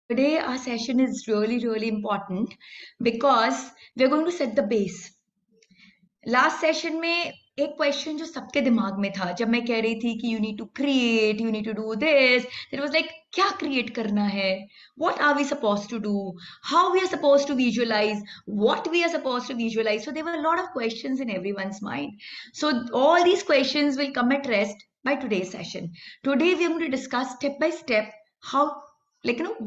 Today our session is really important because we're going to set the base. Last session में एक question जो सबके दिमाग में था जब मैं कह रही थी कि you need to create, you need to do this, it was like क्या क्रिएट करना है, what are we supposed to do, how we are supposed to visualise, what we are supposed to visualise. So there were lot of questions in everyone's mind. So all these questions will come at rest by today's session. Today we are going to discuss step by step how,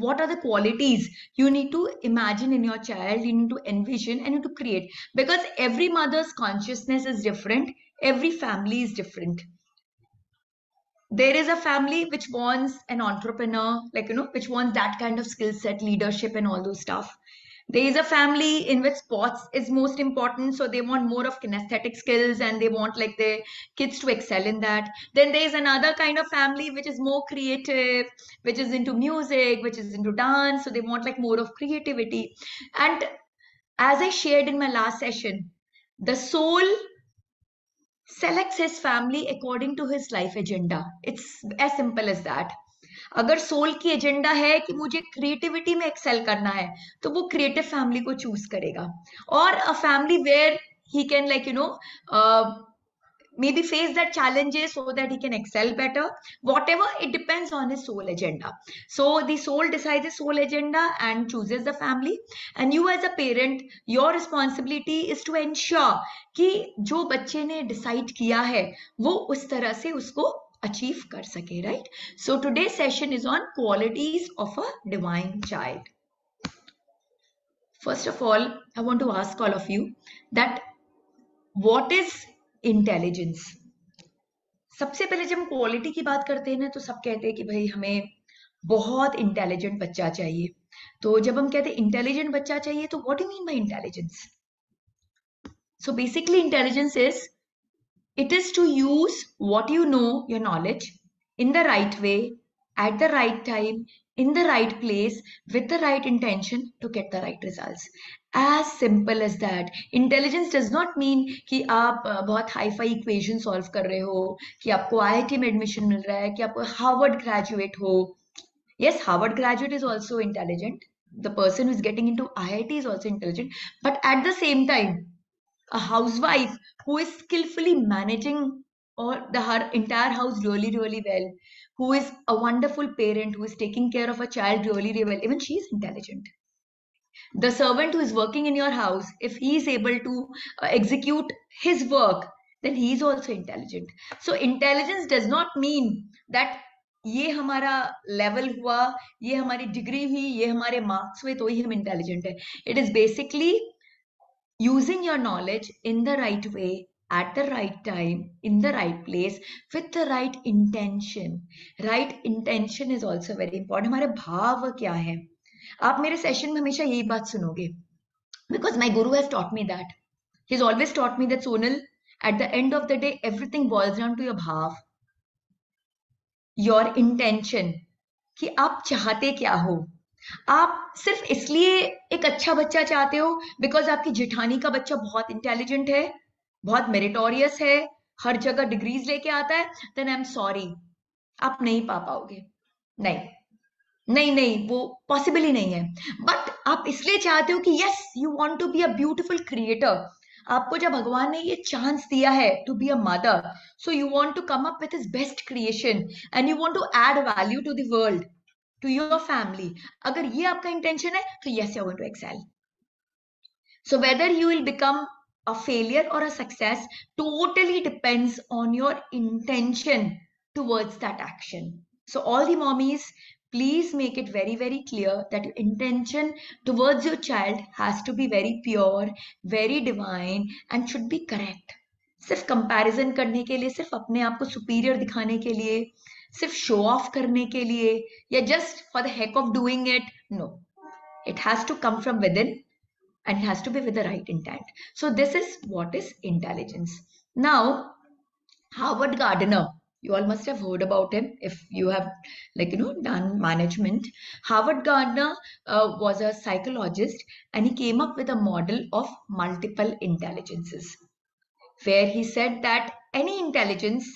what are the qualities you need to imagine in your child, you need to envision and you need to create, because every mother's consciousness is different, every family is different. There is a family which wants an entrepreneur, which wants that kind of skill set, leadership and all those stuff. There is a family in which sports is most important, so they want more of kinesthetic skills and they want like their kids to excel in that. Then there is another kind of family which is more creative, which is into music, which is into dance, so they want like more of creativity. And as I shared in my last session, the soul selects his family according to his life agenda. It's as simple as that. अगर soul की agenda है कि मुझे creativity में Excel करना है तो वो क्रिएटिव फैमिली को चूज करेगा, और a family where he can maybe face that challenges so that he can excel better. Whatever, it depends on his soul agenda. So the soul decides his soul agenda and chooses the family, and you as a parent, your responsibility is to ensure कि जो बच्चे ने decide किया है वो उस तरह से उसको अचीव कर सके, right? So today's session is on qualities of a divine child. First of all, I want to ask all of you that what is intelligence. सबसे पहले जब हम क्वालिटी की बात करते हैं ना तो सब कहते हैं कि भाई हमें बहुत इंटेलिजेंट बच्चा चाहिए. तो जब हम कहते हैं इंटेलिजेंट बच्चा चाहिए तो what do mean by intelligence? So basically intelligence is it is to use what you know, your knowledge, in the right way, at the right time, in the right place, with the right intention to get the right results. As simple as that. Intelligence does not mean कि आप बहुत hi fi equation solve कर रहे हो, कि आपको IIT में admission मिल रहा है, कि आप हार्वर्ड ग्रेजुएट हो. Yes, Harvard graduate is also intelligent. The person who is getting into IIT is also intelligent. But at the same time, a housewife who is skillfully managing her entire house really well, who is a wonderful parent, who is taking care of a child really well, even she is intelligent. The servant who is working in your house, if he is able to execute his work, then he is also intelligent. So intelligence does not mean that ये हमारा level हुआ, ये हमारी degree हुई, ये हमारे marks हुए तो ही हम इंटेलिजेंट है. It is basically using your knowledge in the right way, at the right time, in the right place, with the right intention. Right intention is also very important. हमारे भाव क्या है? आप मेरे सेशन में हमेशा यही बात सुनोगे, because my guru has taught me that. He's always taught me that, Sonal, at the end of the day, everything boils down to your भाव, your intention, कि आप चाहते क्या हो. आप सिर्फ इसलिए एक अच्छा बच्चा चाहते हो बिकॉज आपकी जेठानी का बच्चा बहुत इंटेलिजेंट है, बहुत मेरिटोरियस है, हर जगह डिग्रीज लेके आता है, देन आई एम सॉरी, आप नहीं पा पाओगे. नहीं, वो पॉसिबल ही नहीं है. बट आप इसलिए चाहते हो कि yes, you want to be a beautiful creator. आपको जब भगवान ने ये चांस दिया है to be a mother, so you want to come up with his best creation and you want to add value to the world, to your family. अगर ये आपका intention है तो yes, you're going to excel. So whether you will become a failure or a success totally depends on your intention towards that action. So all the mommies, please make it very clear that your intention towards your child has to be very pure, very divine and should be correct. सिर्फ comparison करने के लिए, सिर्फ अपने आप को superior दिखाने के लिए, सिर्फ शो ऑफ करने के लिए, या just for the heck of doing it, no. It has to come from within and it has to be with the right intent. So this is what is intelligence. Now, Howard Gardner, you all must have heard about him if you have done management. Howard Gardner was a psychologist, and he came up with a model of multiple intelligences, where he said that any intelligence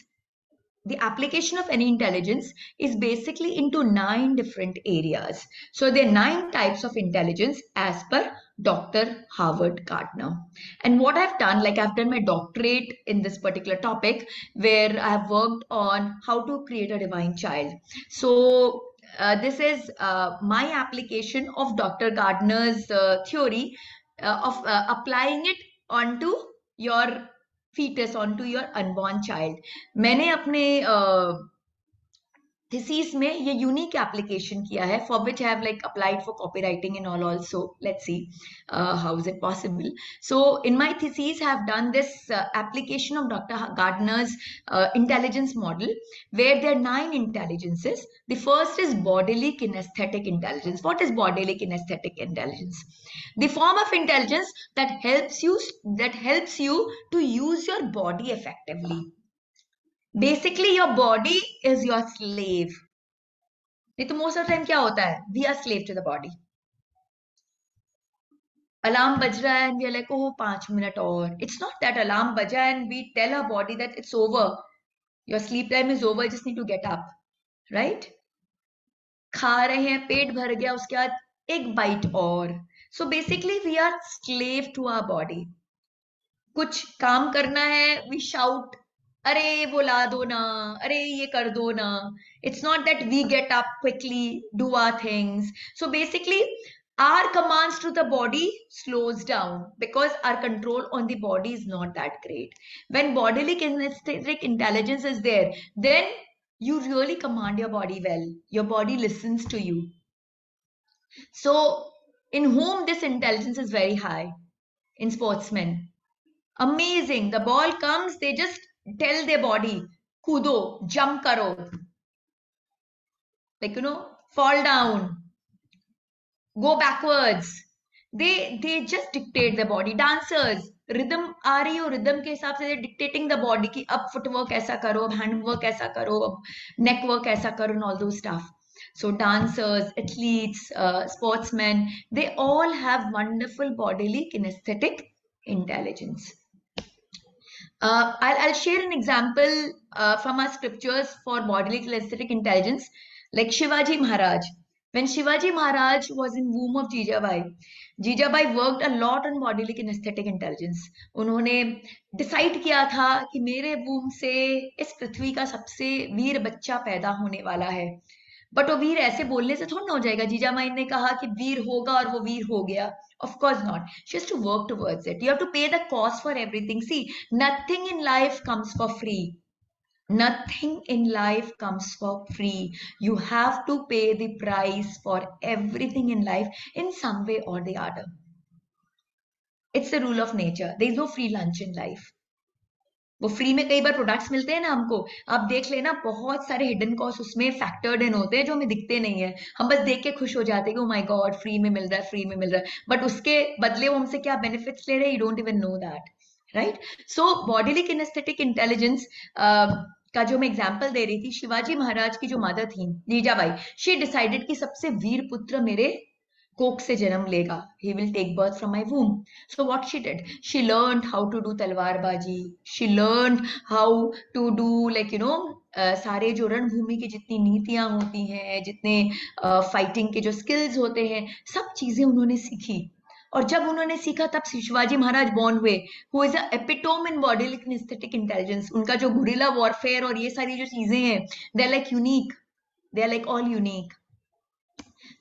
the application of any intelligence is basically into 9 different areas. So there are 9 types of intelligence as per Dr. Howard Gardner. And what I've done, like I've done my doctorate in this particular topic where I've worked on how to create a divine child. So this is my application of Dr. Gardner's theory of applying it onto your fetus, onto your unborn child. मैंने अपने thesis में ये unique application किया है, for which I have like applied for copywriting and all also. Let's see how is it possible. So in my thesis I have done this application of Dr. Gardner's intelligence model, where there are 9 intelligences. The first is bodily kinesthetic intelligence. What is bodily kinesthetic intelligence? The form of intelligence that helps you to use your body effectively. Basically your body is your slave. नहीं तो most of the time क्या होता है? We are slave to the body. Alarm बज रहा है and we are like, oh 5 minutes और. It's not that alarm बजा and we tell our body that it's over. Your sleep time is over. You just need to get up, right? खा रहे हैं, पेट भर गया, उसके बाद एक bite और. So basically we are slave to our body. कुछ काम करना है, we shout, अरे वो ला दो ना, अरे ये कर दो ना. It's not that we get up quickly, do our things. So basically our commands to the body slows down because our control on the body is not that great. When bodily kinesthetic intelligence is there, then you really command your body well. Your body listens to you. So in whom this intelligence is very high? In sportsmen. Amazing. The ball comes, they just tell their body, kudo, jump karo. Like, fall down, go backwards. They just dictate the body. Dancers, rhythm आ रही हो, rhythm के हिसाब से they're dictating the body कि अब footwork ऐसा करो, अब handwork ऐसा करो, अब neck work ऐसा करो, and all those stuff. So dancers, athletes, sportsmen, they all have wonderful bodily kinesthetic intelligence. I'll share an example from our scriptures for bodily kinesthetic intelligence, like Shivaji Maharaj. When Shivaji Maharaj was in womb of Jijabai worked a lot on bodily kinesthetic intelligence. उन्होंने decide किया था कि मेरे womb से इस पृथ्वी का सबसे वीर बच्चा पैदा होने वाला है. बट वो वीर ऐसे बोलने से थोड़ा ना हो जाएगा. जीजाबाई ने कहा कि वीर होगा और वो वीर हो गया. Of course not. She has to work towards it. You have to pay the cost for everything. See, nothing in life comes for free. Nothing in life comes for free. You have to pay the price for everything in life in some way or the other. It's the rule of nature. There is no free lunch in life. वो free में कई बार products मिलते हैं ना हमको, आप देख लेना बहुत सारे हिडन कॉस्ट उसमें फैक्टर्ड इन होते हैं जो हमें दिखते नहीं है. हम बस देख के खुश हो जाते हैं कि ओ माय गॉड फ्री में मिल रहा है, फ्री में मिल रहा है, बट उसके बदले वो हमसे क्या बेनिफिट्स ले रहे हैं, you don't even know that, right? So bodily kinaesthetic intelligence का जो मैं एग्जांपल दे रही थी, शिवाजी महाराज की जो मदर थी जीजाबाई, शी डिसाइडेड कि सबसे वीर पुत्र मेरे कोख से जन्म लेगा. He will take birth from my womb. So what she did? She learned how to do तलवारबाजी. She learned how to do सारे जो रणभूमि की जितनी नीतियां होती हैं, जितने फाइटिंग के जो स्किल्स होते हैं, सब चीजें उन्होंने सीखी. और जब उन्होंने सीखा तब शिवाजी महाराज बॉर्न हुए, who is a epitome in bodily kinaesthetic intelligence. उनका जो गुरिल्ला वॉरफेयर और ये सारी जो चीजें हैं, they are like unique, they are like all unique.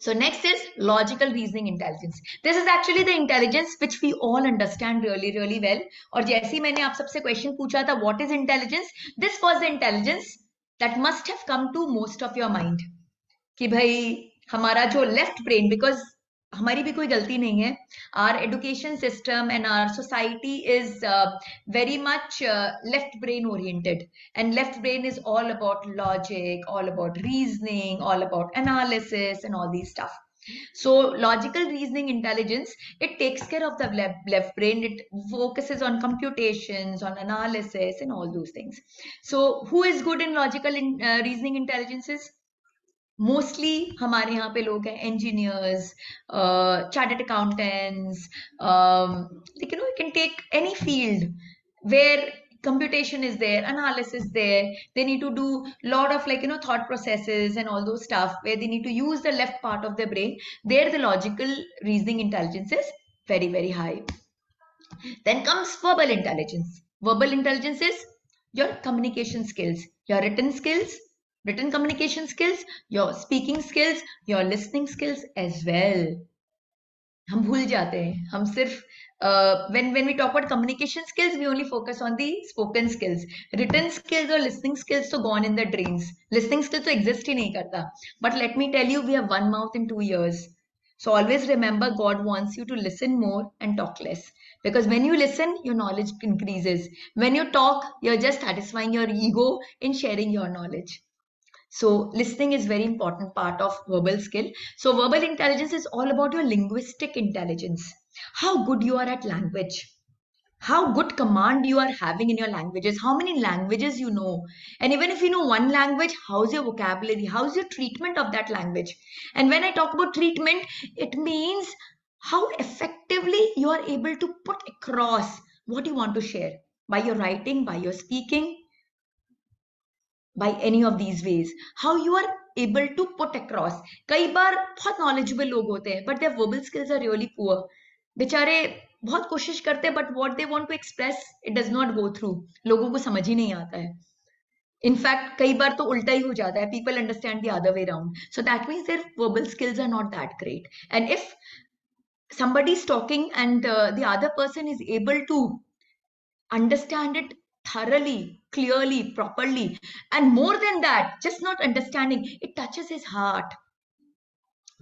So next is logical reasoning intelligence. This is actually the intelligence which we all understand really, really well. और जैसे ही मैंने आप सबसे question पूछा था, what is intelligence? This was the intelligence that must have come to most of your mind. कि भाई हमारा जो left brain, because हमारी भी कोई गलती नहीं है. Our education system and our society is very much left brain oriented, and left brain is all about logic, all about reasoning, all about analysis and all these stuff. So logical reasoning intelligence, it takes care of the left brain. It focuses on computations, on analysis and all those things. So who is good in logical reasoning intelligences? Mostly हमारे यहाँ पे लोग हैं engineers, chartered accountants, you can take any field where computation is there, analysis there. They need to do lot of like thought processes and all those stuff where they need to use the left part of their brain. There the logical reasoning intelligence is very, very high. Then comes verbal intelligence. Verbal intelligence is your communication skills, your written communication skills, your speaking skills, your listening skills as well. हम भूल जाते हैं, हम सिर्फ when we talk about communication skills, we only focus on the spoken skills. Written skills or listening skills तो gone in the drains. Listening skills तो exist ही नहीं करता. But let me tell you, we have one mouth and 2 ears. So always remember, God wants you to listen more and talk less. Because when you listen, your knowledge increases. When you talk, you're just satisfying your ego in sharing your knowledge. So listening is very important part of verbal skill. So verbal intelligence is all about your linguistic intelligence. How good you are at language. How good command you are having in your languages. How many languages you know. And even if you know one language, how's your vocabulary? How's your treatment of that language? And when I talk about treatment, it means how effectively you are able to put across what you want to share. By your writing, by your speaking, by any of these ways, how you are able to put across. कई बार बहुत knowledgeable लोग होते हैं, but their verbal skills are really poor. बेचारे बहुत कोशिश करते हैं, but what they want to express, it does not go through. लोगों को समझ ही नहीं आता है. In fact, कई बार तो उल्टा ही हो जाता है. People understand the other way around. So that means their verbal skills are not that great. And if somebody is talking and the other person is able to understand it thoroughly, clearly, properly, and more than that, just not understanding, it touches his heart.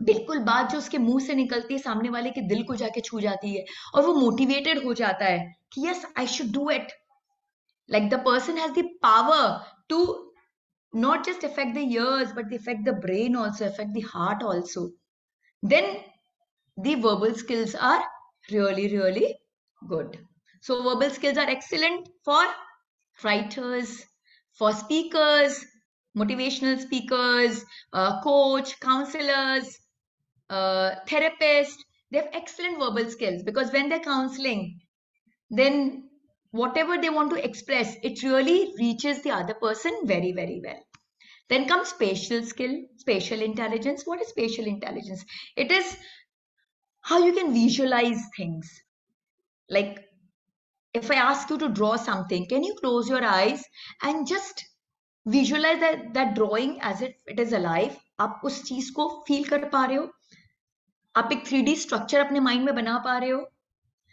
बिल्कुल बात जो उसके मुंह से निकलती है सामने वाले के दिल को जाके छू जाती है और वो मोटिवेटेड हो जाता है कि yes I should do it. Like the person has the power to not just affect the ears, but they affect the brain also, affect the heart also. Then the verbal skills are really, really good. So verbal skills are excellent for writers, for speakers, motivational speakers, coach, counselors, therapists. They have excellent verbal skills because when they're counseling, then whatever they want to express, it really reaches the other person very, very well. Then comes spatial skill, spatial intelligence. What is spatial intelligence? It is how you can visualize things. Like if I ask you to draw something, can you close your eyes and just visualize that drawing as if it is alive? आप उस चीज को feel कर पा रहे हो? आप एक 3D स्ट्रक्चर अपने माइंड में बना पा रहे हो?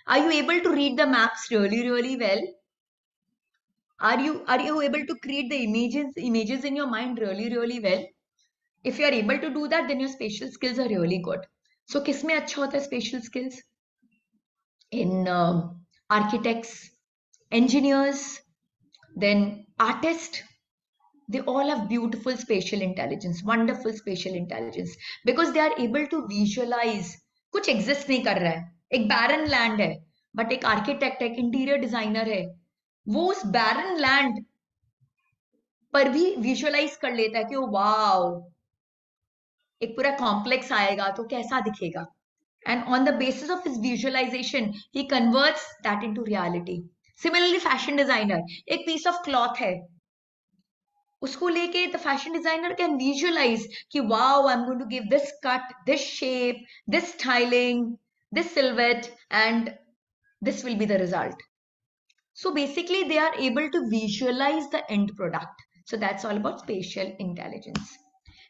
Are you able to read the maps really, really well? Are you able to create the images in your mind really, really well? If you are able to do that, then your spatial skills are really good. So किसमें अच्छा होता है spatial skills? In architects, engineers, then artists, they all have beautiful spatial intelligence, wonderful spatial intelligence, because they are able to visualize. कुछ exist नहीं कर रहा है, एक barren land है, but एक architect है, एक interior designer है, वो उस barren land पर भी visualize कर लेता है कि वाओ एक पूरा complex आएगा तो कैसा दिखेगा. And on the basis of his visualization, he converts that into reality. Similarly, fashion designer, एक piece of cloth है, उसको लेके the fashion designer can visualize कि wow, I'm going to give this cut, this shape, this styling, this silhouette, and this will be the result. So basically, they are able to visualize the end product. So that's all about spatial intelligence.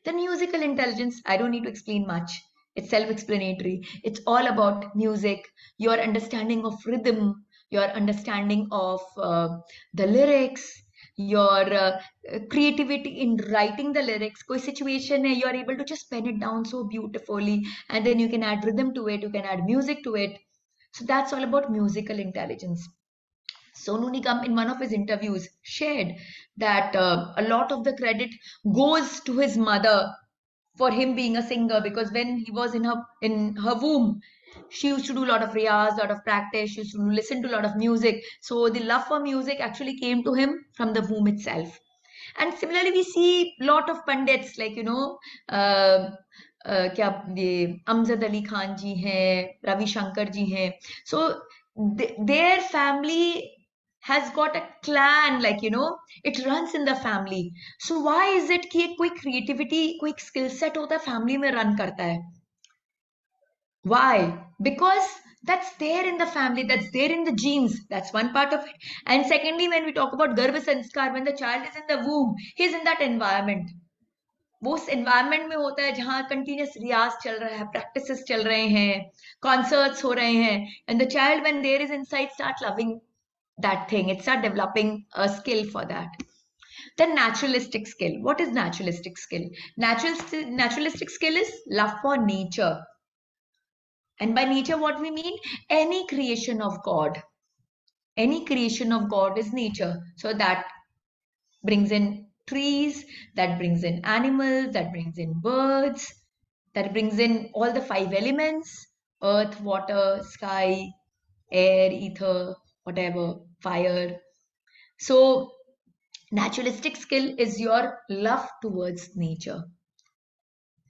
The musical intelligence, I don't need to explain much. It's self-explanatory. It's all about music, your understanding of rhythm, your understanding of the lyrics, your creativity in writing the lyrics. Koi situation hai, you're able to just pen it down so beautifully, and then you can add rhythm to it, you can add music to it. So that's all about musical intelligence. Sonu Nigam, in one of his interviews, shared that a lot of the credit goes to his mother for him being a singer, because when he was in her womb, she used to do a lot of riyaz, a lot of practice, she used to listen to a lot of music. So the love for music actually came to him from the womb itself. And similarly, we see a lot of pandits like क्या ये अमजद अली खान जी हैं, रवि शंकर जी हैं. So their family has got a clan, like, it runs in the family. So why is it कि कोई creativity, कोई skill set होता है family में run करता है? Why? Because that's there in the family, that's there in the genes. That's one part of it. And secondly, when we talk about GarbhSanskar, when the child is in the womb, he's in that environment. वो उस environment में होता है जहाँ continuous रियाज चल रहा है, practices चल रहे हैं, कॉन्सर्ट्स हो रहे हैं, and the child when there is inside start loving that thing, it start developing a skill for that. Then naturalistic skill. What is naturalistic skill? Naturalistic skill is love for nature. And by nature, what we mean? Any creation of God. Any creation of God is nature. So that brings in trees, that brings in animals, that brings in birds, that brings in all the five elements: earth, water, sky, air, ether, whatever, fire. So, naturalistic skill is your love towards nature.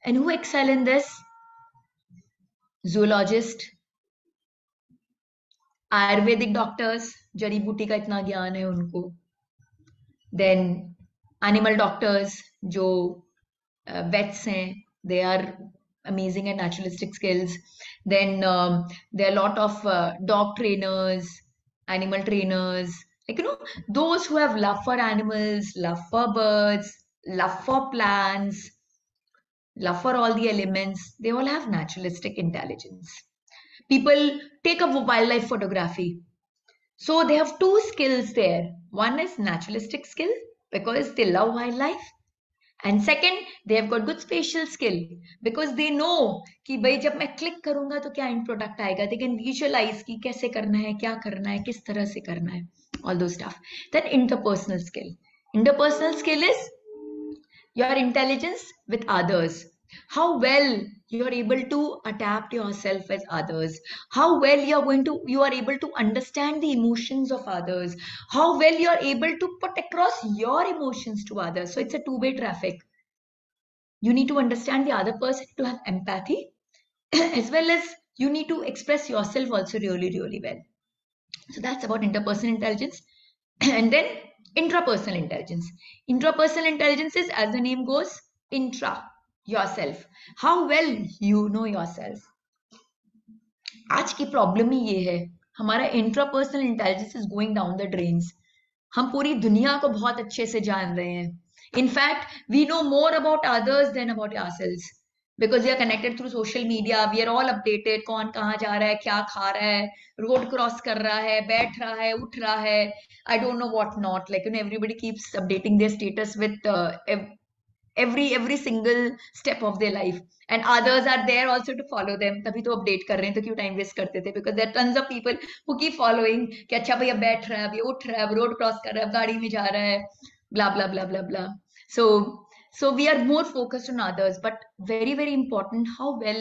And who excel in this? Zoologist, Ayurvedic doctors, जड़ी बूटी का इतना ज्ञान है उनको. Then animal doctors, जो vets हैं, they are amazing at naturalistic skills. Then there are a lot of dog trainers, animal trainers, like, those who have love for animals, love for birds, love for plants, love for all the elements, they all have naturalistic intelligence. People take up wildlife photography. So they have two skills there. One is naturalistic skill because they love wildlife. And second, they have got good spatial skill because they know कि भाई जब मैं click करूंगा तो क्या end product आएगा. They can visualize कि कैसे करना है, क्या करना है, किस तरह से करना है, all those stuff. Then interpersonal skill. Interpersonal skill is your intelligence with others. How well you are able to adapt yourself with others. How well you are able to understand the emotions of others. How well you are able to put across your emotions to others. So it's a two-way traffic. You need to understand the other person to have empathy, as well as you need to express yourself also really, really well. So that's about interpersonal intelligence. And then intrapersonal intelligence. Intrapersonal intelligence is, as the name goes, intra, yourself. How well you know yourself. आज की problem ही ये है, हमारा intrapersonal intelligence is going down the drains. हम पूरी दुनिया को बहुत अच्छे से जान रहे हैं. In fact we know more about others than about ourselves because we are connected through social media. We are all updated. कौन कहाँ जा रहा है, क्या खा रहा है, रोड क्रॉस कर रहा है, बैठ रहा है, उठ रहा है, I don't know what not. Like, everybody keeps updating their status with every single step of their life, and others are there also to follow them. तभी तो update कर रहे हैं, तो क्यों time waste करते थे? Because there are tons of people who keep following कि अच्छा भैया बैठ रहा है, अभी उठ रहा है, रोड क्रॉस कर रहा है, गाड़ी में जा रहा है, blah blah blah blah blah. So we are more focused on others, but very, very important how well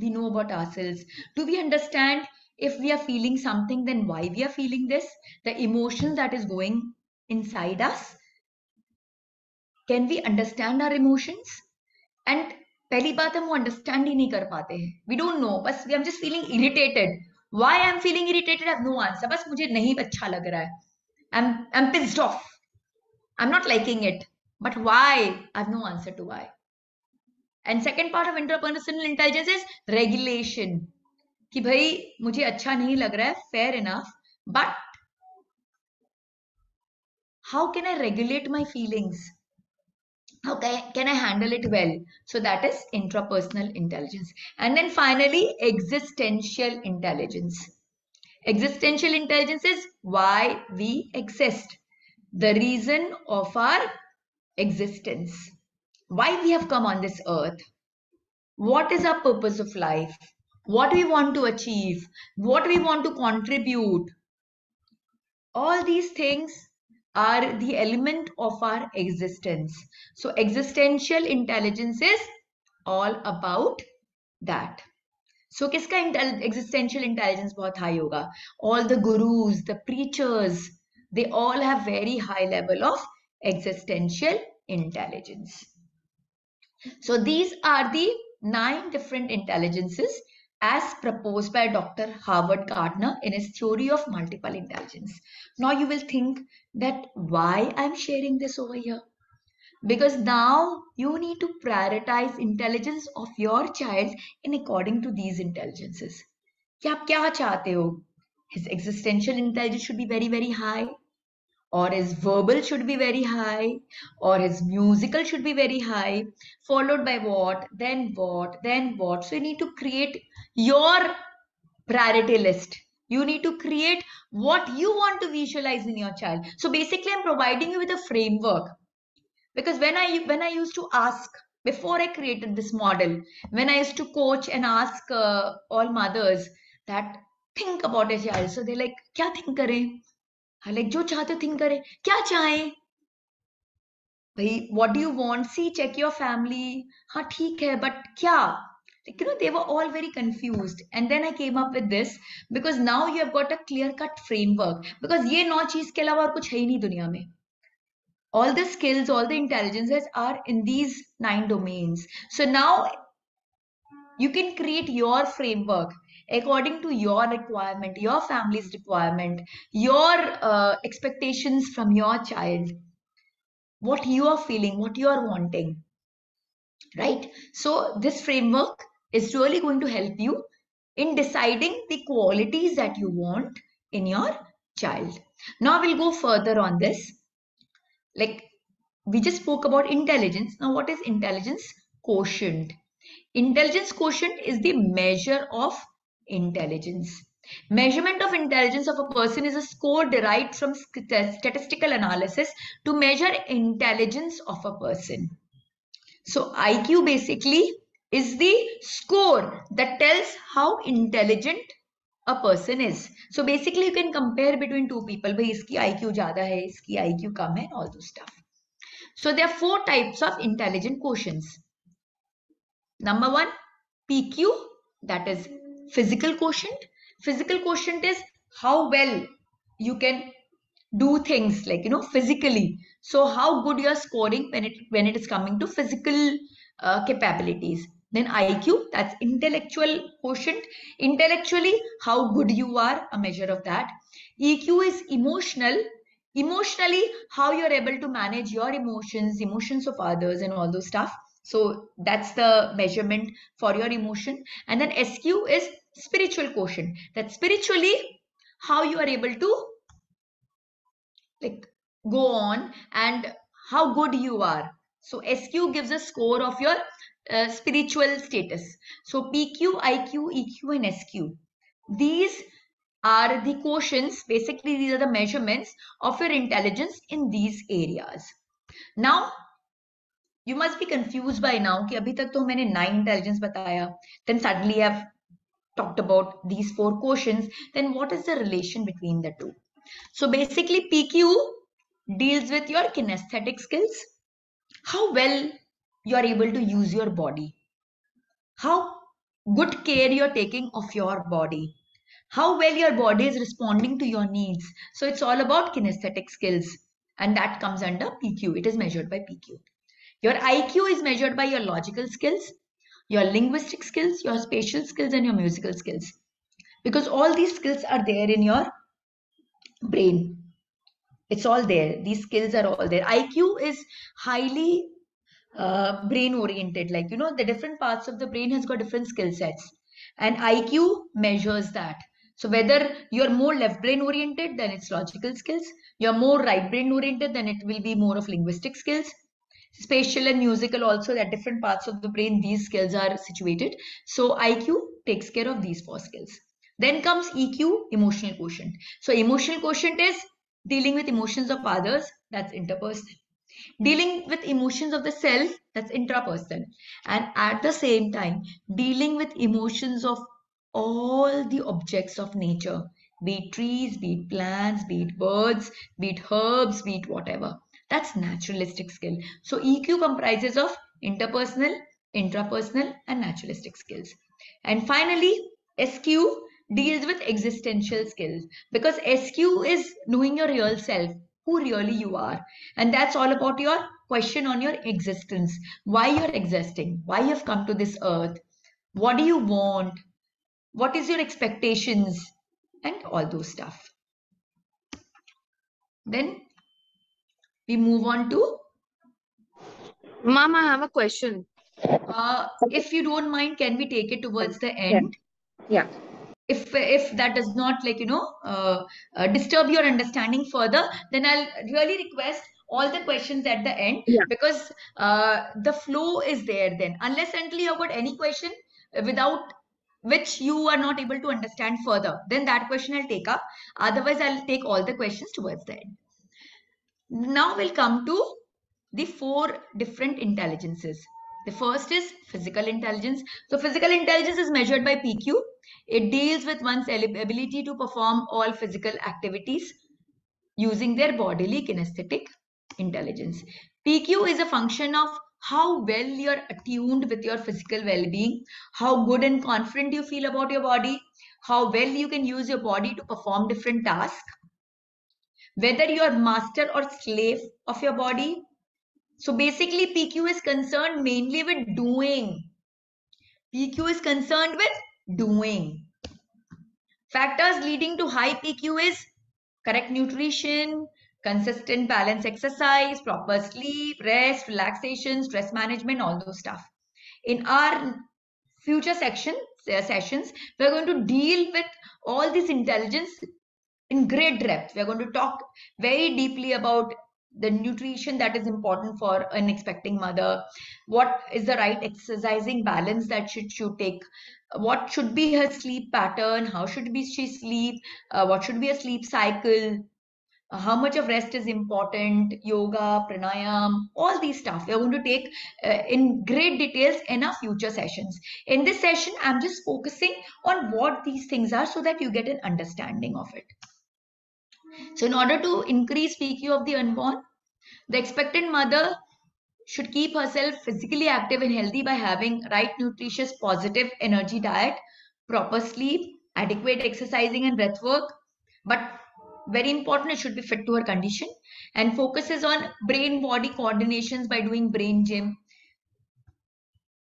we know about ourselves. Do we understand if we are feeling something, then why we are feeling this? The emotion that is going inside us. Can we understand our emotions? And पहली बात हम वो understand ही नहीं कर पाते हैं. We don't know. बस we are just feeling irritated. Why I'm feeling irritated? I have no answer. बस मुझे नहीं अच्छा लग रहा है. I'm pissed off. I'm not liking it. But why? I have no answer to why. And second part of interpersonal intelligence is regulation. कि भाई मुझे अच्छा नहीं लग रहा है, fair enough, but how can I regulate my feelings? How can I handle it well? So that is intrapersonal intelligence. And then finally, existential intelligence. Existential intelligence is why we exist, the reason of our existence, why we have come on this earth, what is our purpose of life, what we want to achieve, what we want to contribute. All these things are the element of our existence. So existential intelligence is all about that. So किसका existential intelligence बहुत high होगा? All the gurus, the preachers, they all have very high level of existential intelligence. So these are the 9 different intelligences, as proposed by Dr. Howard Gardner in his theory of multiple intelligence. Now you will think that why I'm sharing this over here? Because now you need to prioritize intelligence of your child in according to these intelligences. कि आप क्या चाहते हो? His existential intelligence should be very, very high, or his verbal should be very high, or his musical should be very high, followed by what, then what, then what. So you need to create your priority list. You need to create what you want to visualize in your child. So basically, I'm providing you with a framework. Because when I used to ask, before I created this model, when I used to coach and ask all mothers that think about a child, so they're like, क्या think करें? Like जो चाहते think करें, क्या चाहें? भाई, what do you want? See, check your family. हाँ ठीक है, but क्या? Like, they were all very confused. And then I came up with this because now you have got a clear-cut framework. Because ये 9 चीज के अलावा और कुछ है ही नहीं दुनिया में. All the skills, all the intelligences are in these 9 domains. So now you can create your framework according to your requirement, your family's requirement, your expectations from your child, what you are feeling, what you are wanting, right? So this framework is really going to help you in deciding the qualities that you want in your child. Now we'll go further on this. Like, we just spoke about intelligence. Now, what is intelligence quotient? Intelligence quotient is the measure of intelligence. Measurement of intelligence of a person is a score derived from statistical analysis to measure intelligence of a person. So IQ basically is the score that tells how intelligent a person is. So basically you can compare between two people. भाई इसकी IQ ज़्यादा है, इसकी IQ कम है, all those stuff. So there are 4 types of intelligent quotients. Number 1, PQ, that is physical quotient. Physical quotient is how well you can do things like, physically. So how good you are scoring when it is coming to physical capabilities. Then IQ, that's intellectual quotient. Intellectually, how good you are, a measure of that. EQ is emotional. Emotionally, how you're able to manage your emotions of others and all those stuff. So that's the measurement for your emotion. And then SQ is spiritual quotient. That spiritually, how you are able to like go on and how good you are. So SQ gives a score of your spiritual status. So PQ, IQ, EQ and SQ. These are the quotients. Basically, these are the measurements of your intelligence in these areas. Now, you must be confused by now कि अभी तक तो मैंने 9 intelligence बताया. Then suddenly I've talked about these 4 quotients. Then what is the relation between the two? So basically, PQ deals with your kinesthetic skills, how well you are able to use your body, how good care you're taking of your body, how well your body is responding to your needs. So it's all about kinesthetic skills, and that comes under PQ. It is measured by PQ. Your IQ is measured by your logical skills, your linguistic skills, your spatial skills, and your musical skills. Because all these skills are there in your brain. It's all there. These skills are all there. IQ is highly brain oriented. Like, the different parts of the brain has got different skill sets. And IQ measures that. So whether you're more left brain oriented, then it's logical skills. You're more right brain oriented, then it will be more of linguistic skills. Spatial and musical also, at different parts of the brain, these skills are situated. So IQ takes care of these 4 skills. Then comes EQ, emotional quotient. So emotional quotient is dealing with emotions of others, that's interpersonal. Dealing with emotions of the self, that's intrapersonal. And at the same time, dealing with emotions of all the objects of nature, be it trees, be it plants, be it birds, be it herbs, be it whatever. That's naturalistic skill. So EQ comprises of interpersonal, intrapersonal, and naturalistic skills. And finally, SQ deals with existential skills, because SQ is knowing your real self, who really you are. And that's all about your question on your existence, why you're existing, why you've come to this earth, what do you want, what is your expectations, and all those stuff. Then we move on to Mom, I have a question. if you don't mind, can we take it towards the Yeah. end? Yeah. If that does not disturb your understanding further, then I'll really request all the questions at the end, Yeah. because the flow is there. Then unless until you've got any question without which you are not able to understand further, then that question I'll take up. Otherwise I'll take all the questions towards the end. Now we'll come to the 4 different intelligences. The first is physical intelligence. So physical intelligence is measured by PQ. It deals with one's ability to perform all physical activities using their bodily kinesthetic intelligence. PQ is a function of how well you're attuned with your physical well-being, how good and confident you feel about your body, how well you can use your body to perform different tasks, whether you're master or slave of your body. So basically, PQ is concerned mainly with doing. PQ is concerned with doing. Factors leading to high PQ is correct nutrition, consistent balanced exercise, proper sleep, rest, relaxation, stress management, all those stuff. In our future sessions, we're going to deal with all this intelligence in great depth. We're going to talk very deeply about the nutrition that is important for an expecting mother, what is the right exercising balance that should take, what should be her sleep pattern, how should be she sleep, what should be a sleep cycle, how much of rest is important, yoga, pranayam, all these stuff. We're going to take in great details in our future sessions. In this session, I'm just focusing on what these things are so that you get an understanding of it. So in order to increase PQ of the unborn, the expectant mother should keep herself physically active and healthy by having right nutritious positive energy diet, proper sleep, adequate exercising and breath work. But very important, it should be fit to her condition, and focuses on brain body coordinations by doing brain gym.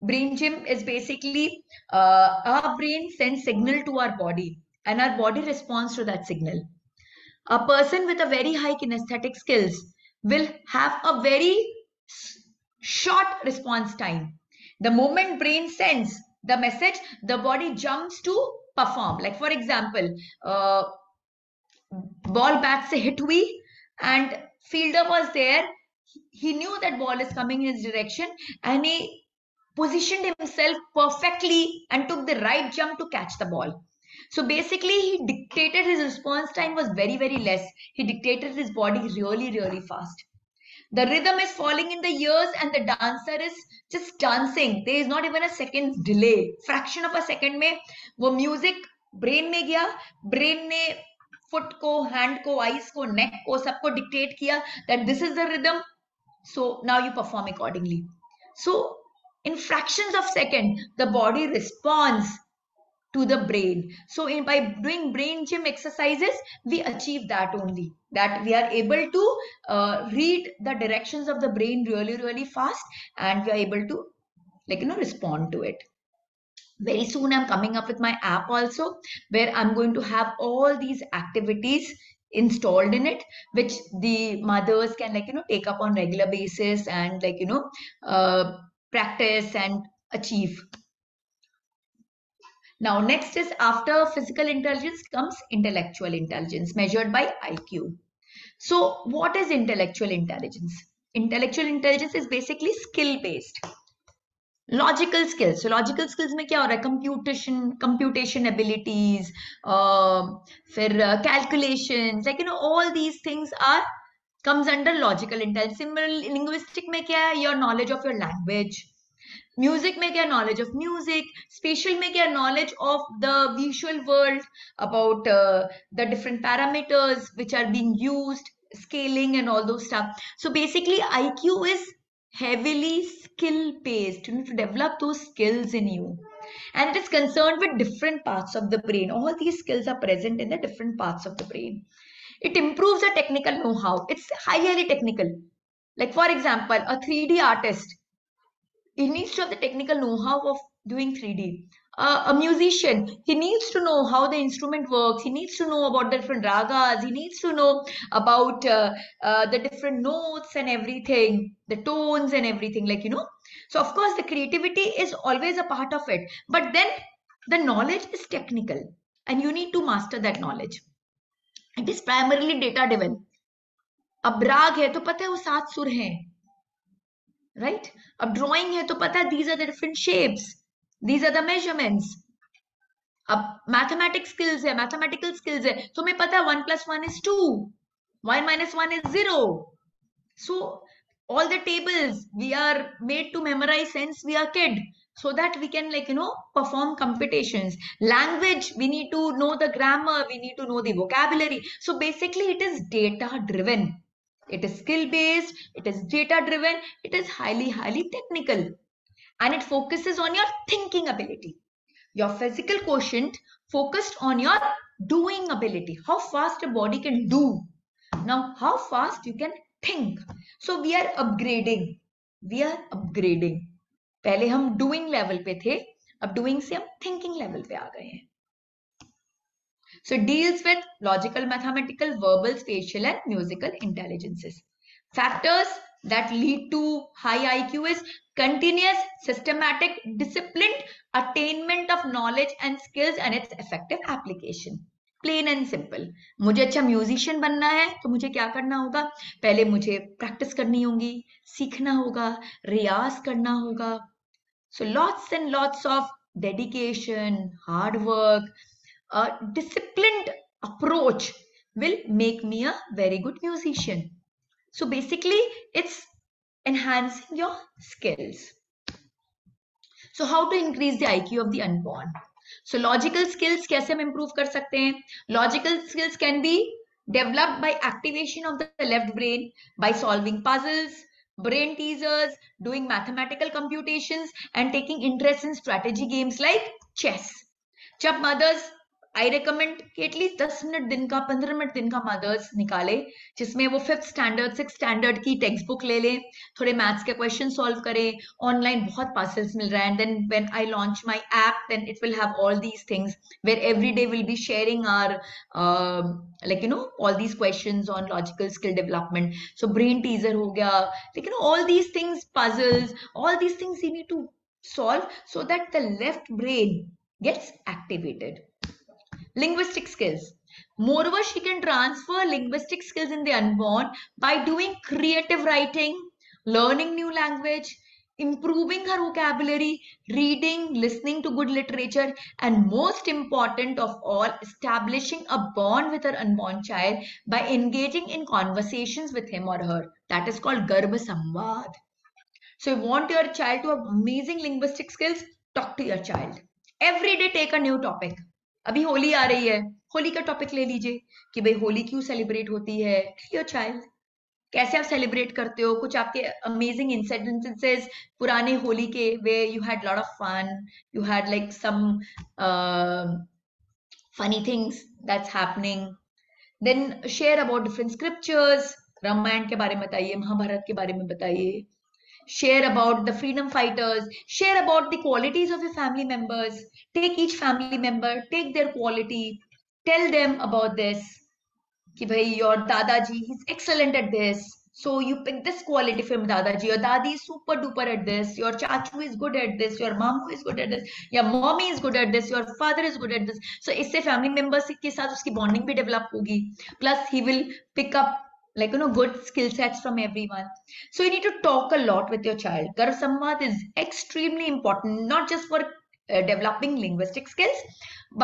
Brain gym is basically our brain sends signal to our body and our body responds to that signal. A person with a very high kinesthetic skills will have a very short response time. The moment brain sends the message, the body jumps to perform. Like for example, ball bat se hit hui and fielder was there. He knew that ball is coming in his direction and he positioned himself perfectly and took the right jump to catch the ball. So basically, he dictated his response time was very, very less. He dictated his body really, really fast. The rhythm is falling in the ears and the dancer is just dancing. There is not even a second's delay. Fraction of a second में वो music brain में गया, brain ने foot को, hand को, eyes को, neck को सबको dictate किया that this is the rhythm. So now you perform accordingly. So in fractions of second, the body responds to the brain. So by doing brain gym exercises, we achieve that only, that we are able to read the directions of the brain really, really fast, and we are able to respond to it. Very soon I'm coming up with my app also, where I'm going to have all these activities installed in it, which the mothers can take up on regular basis and practice and achieve. Now, next is after physical intelligence comes intellectual intelligence measured by IQ. So, what is intellectual intelligence? Intellectual intelligence is basically skill based. Logical skills. So, logical skills में क्या हो रहा है? Computation abilities, फिर calculations, all these things are comes under logical intelligence. Similarly, linguistic में क्या है? Your knowledge of your language. Music में क्या knowledge of music, spatial में क्या knowledge of the visual world, about the different parameters which are being used, scaling and all those stuff. So basically IQ is heavily skill based, to develop those skills in you, and it is concerned with different parts of the brain. All these skills are present in the different parts of the brain. It improves the technical know-how. It's highly technical. Like for example, a 3D artist he needs to have the technical know-how of doing 3D. A musician, he needs to know how the instrument works. He needs to know about the different ragas. He needs to know about the different notes and everything, the tones and everything, like, you know. So, of course, the creativity is always a part of it. But then the knowledge is technical and you need to master that knowledge. It is primarily data driven. अब राग है तो पता है वो 7 सुर हैं, right? अब ड्राइंग है तो पता है these are the different shapes, these are the measurements. अब मैथमेटिक्स स्किल्स है, मैथमेटिकल स्किल्स है, तो हमें पता है 1 + 1 is 2, 1 - 1 is 0. So all the tables we are made to memorize since we are kid, so that we can, like, you know, perform competitions. Language, we need to know the grammar, we need to know the vocabulary. So basically it is data driven, it is skill based, it is data driven, it is highly technical, and it focuses on your thinking ability. Your physical quotient focused on your doing ability, how fast your body can do. Now how fast you can think. So we are upgrading, we are upgrading. पहले हम doing level पे थे, अब doing से हम thinking level पे आ गए हैं. So it deals with logical, mathematical, verbal, spatial and musical intelligences. Factors that lead to high IQ is continuous, systematic, disciplined attainment of knowledge and skills and its effective application. Plain and simple. मुझे अच्छा musician बनना है तो मुझे क्या करना होगा? पहले मुझे प्रैक्टिस करनी होगी, सीखना होगा, रियाज करना होगा. So lots and lots of dedication, hard work, a disciplined approach will make me a very good musician. So basically it's enhancing your skills. So how to increase the IQ of the unborn? So logical skills कैसे हम improve कर सकते हैं? Logical skills can be developed by activation of the left brain, by solving puzzles, brain teasers, doing mathematical computations and taking interest in strategy games like chess. जब mothers, I recommend कि at least 10 minute दिन का, 15 minute दिन का mother's निकाले, जिसमें वो 5th standard 6th standard की टेक्स्ट बुक ले लें, थोड़े मैथ्स के क्वेश्चन सॉल्व करें. ऑनलाइन बहुत पार्सल्स मिल रहा है, and then when I launch my app then it will have all these things where every day will be sharing our like, you know, all these questions on logical skill development. So brain teaser ho gaya, like, you know, all these things, puzzles, all these things you need to solve so that the left brain gets activated. Linguistic skills. Moreover, she can transfer linguistic skills in the unborn by doing creative writing, learning new language, improving her vocabulary, reading, listening to good literature, and most important of all, establishing a bond with her unborn child by engaging in conversations with him or her. That is called GarbhSanskar. So you want your child to have amazing linguistic skills, talk to your child. Every day take a new topic. अभी होली आ रही है, होली का topic ले लीजिए कि भाई होली क्यों celebrate होती है. योर चाइल्ड, कैसे आप सेलिब्रेट करते हो, कुछ आपके अमेजिंग इंसिडेंसेस पुराने होली के वे you had lot of fun, you had like some funny things that's happening. Then share about different scriptures, Ramayan के बारे में बताइए, महाभारत के बारे में बताइए. Share about the freedom fighters, share about the qualities of your family members. Take each family member, take their quality, tell them about this. कि भाई your dadaji, he's excellent at this, so you pick this quality from dadaji. Your dadi is super duper at this, your chachu is good at this, your mamu is good at this, your mommy is good at this, your father is good at this. So इससे family members के साथ उसकी bonding भी develop होगी, plus he will pick up, like, you know, good skill sets from everyone. So you need to talk a lot with your child. Garv Samvad is extremely important, not just for developing linguistic skills,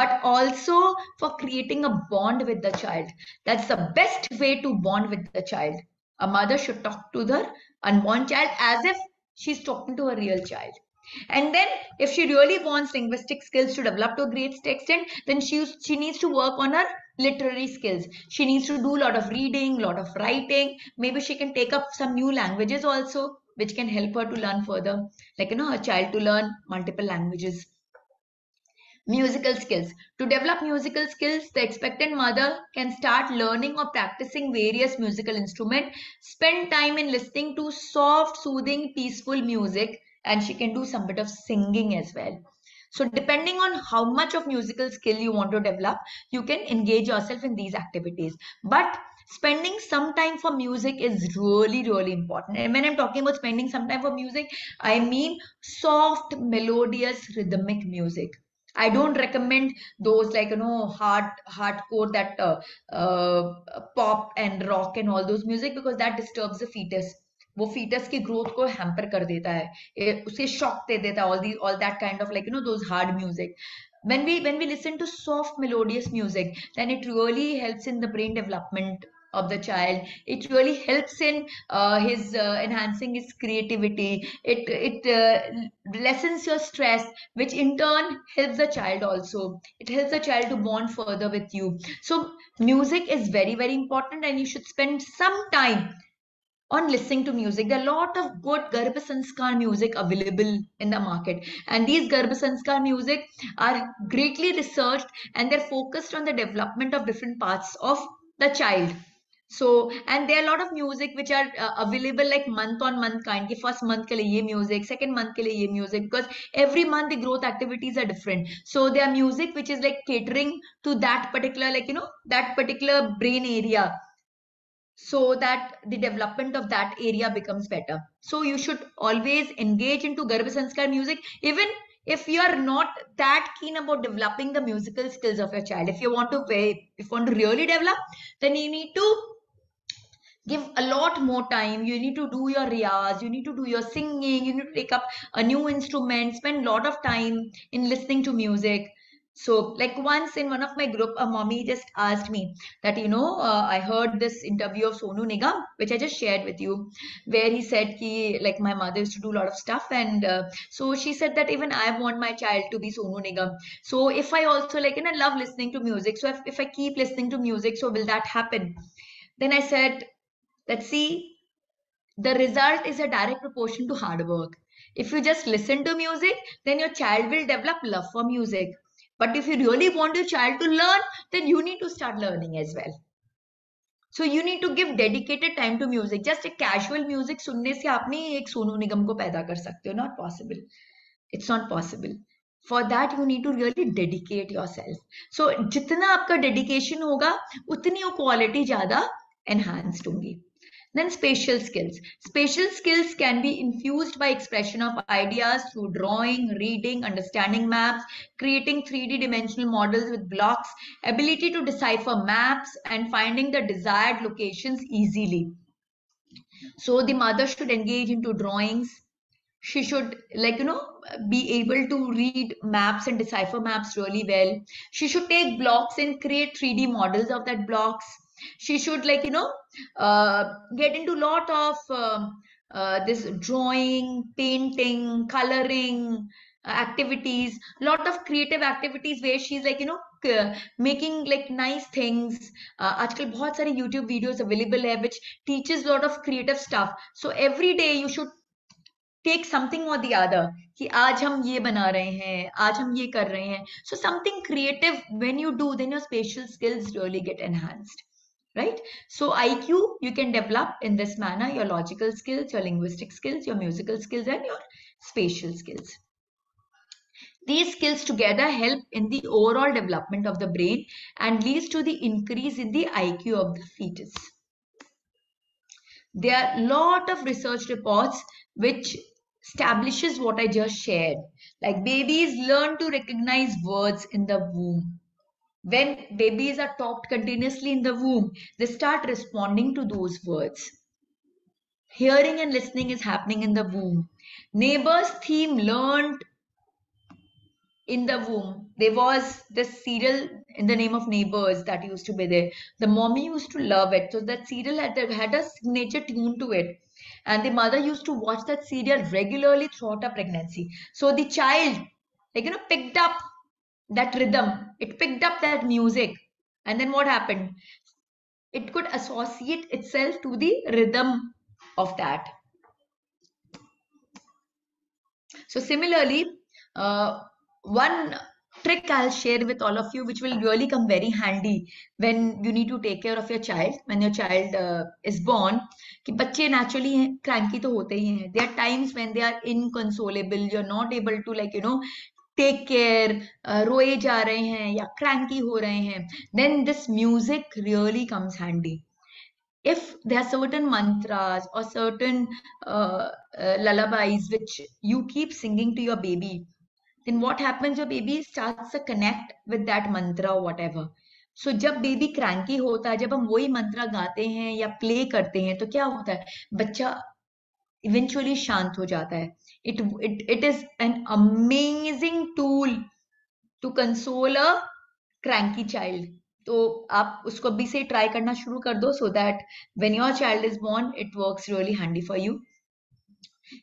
but also for creating a bond with the child. That's the best way to bond with the child. A mother should talk to the unborn child as if she's talking to a real child. And then if she really wants linguistic skills to develop to a great extent, then she needs to work on her literary skills. She needs to do a lot of reading, a lot of writing. Maybe she can take up some new languages also, which can help her to learn further. Like, you know, a child to learn multiple languages. Musical skills. To develop musical skills, the expectant mother can start learning or practicing various musical instruments, spend time in listening to soft, soothing, peaceful music, and she can do some bit of singing as well. So depending on how much of musical skill you want to develop, you can engage yourself in these activities. But spending some time for music is really, really important. And when I'm talking about spending some time for music, I mean soft, melodious, rhythmic music. I don't recommend those like hardcore that pop and rock and all those music, because that disturbs the fetus. वो fetus की growth को hamper कर देता है, उसे shock दे देता है, all that kind of like those hard music. When we listen to soft melodious music, then it really helps in the brain development of the child. It really helps in his enhancing his creativity. It lessens your stress, which in turn helps the child also. It helps the child to bond further with you. So music is very, very important, and you should spend some time on listening to music. There are a lot of good GarbhSanskar music available in the market, and these GarbhSanskar music are greatly researched, and they're focused on the development of different parts of the child. So, and there are a lot of music which are available like month on month kind. Ki first month ke liye ye music, second month ke liye ye music, because every month the growth activities are different. So there are music which is like catering to that particular that particular brain area, so that the development of that area becomes better. So you should always engage into GarbhSanskar music, even if you are not that keen about developing the musical skills of your child. If you want to really develop, then you need to give a lot more time. You need to do your riyaz, you need to do your singing, you need to take up a new instrument, spend a lot of time in listening to music. So like once in one of my group, a mommy just asked me that I heard this interview of Sonu Nigam, which I just shared with you, where he said ki like my mother used to do a lot of stuff, and so she said that even I want my child to be Sonu Nigam. So if I also love listening to music, so if I keep listening to music, so will that happen? Then I said that, see, the result is a direct proportion to hard work. If you just listen to music, then your child will develop love for music. But if you really want your child to learn, then you need to start learning as well. So you need to give dedicated time to music. Just a casual music सुनने से आप नहीं एक सोनू निगम को पैदा कर सकते हो. Not possible. It's not possible. For that you need to really dedicate yourself. So जितना आपका dedication होगा, उतनी वो quality ज़्यादा enhanced होंगी. Then spatial skills. Spatial skills can be infused by expression of ideas through drawing, reading, understanding maps, creating 3D dimensional models with blocks, ability to decipher maps, and finding the desired locations easily. So the mother should engage into drawings. She should be able to read maps and decipher maps really well. She should take blocks and create 3D models of that blocks. She should get into a lot of this drawing, painting, coloring activities, lot of creative activities where she's making like nice things. आजकल बहुत सारे YouTube videos available है which teaches a lot of creative stuff. So every day you should take something or the other, कि आज हम ये बना रहे हैं, आज हम ये कर रहे हैं. So something creative when you do, then your spatial skills really get enhanced, right? So IQ you can develop in this manner: your logical skills, your linguistic skills, your musical skills, and your spatial skills. These skills together help in the overall development of the brain and leads to the increase in the IQ of the fetus. There are a lot of research reports which establishes what I just shared. Like babies learn to recognize words in the womb. When babies are talked continuously in the womb, they start responding to those words. Hearing and listening is happening in the womb. Neighbors theme learned in the womb. There was this serial in the name of Neighbors that used to be there. The mommy used to love it. So that serial had a signature tune to it. And the mother used to watch that serial regularly throughout her pregnancy. So the child, picked up that rhythm. It picked up that music. And then what happened? It could associate itself to the rhythm of that. So similarly, one trick I'll share with all of you, which will really come very handy when you need to take care of your child, when your child is born. कि बच्चे naturally cranky तो होते ही हैं. There are times when they are inconsolable, you're not able to like take care, रोए जा रहे हैं या cranky हो रहे हैं. Then this music really comes handy. If there are certain mantras or certain lullabies which you keep singing to your baby, then what happens, your baby starts to connect with that mantra or whatever. So जब baby cranky होता है, जब हम वही मंत्र गाते हैं या प्ले करते हैं, तो क्या होता है, बच्चा इवेंचुअली शांत हो जाता है. It is an amazing tool to console a cranky child. तो आप उसको अभी से ट्राई करना शुरू कर दो, so that when your child is born it works really handy for you.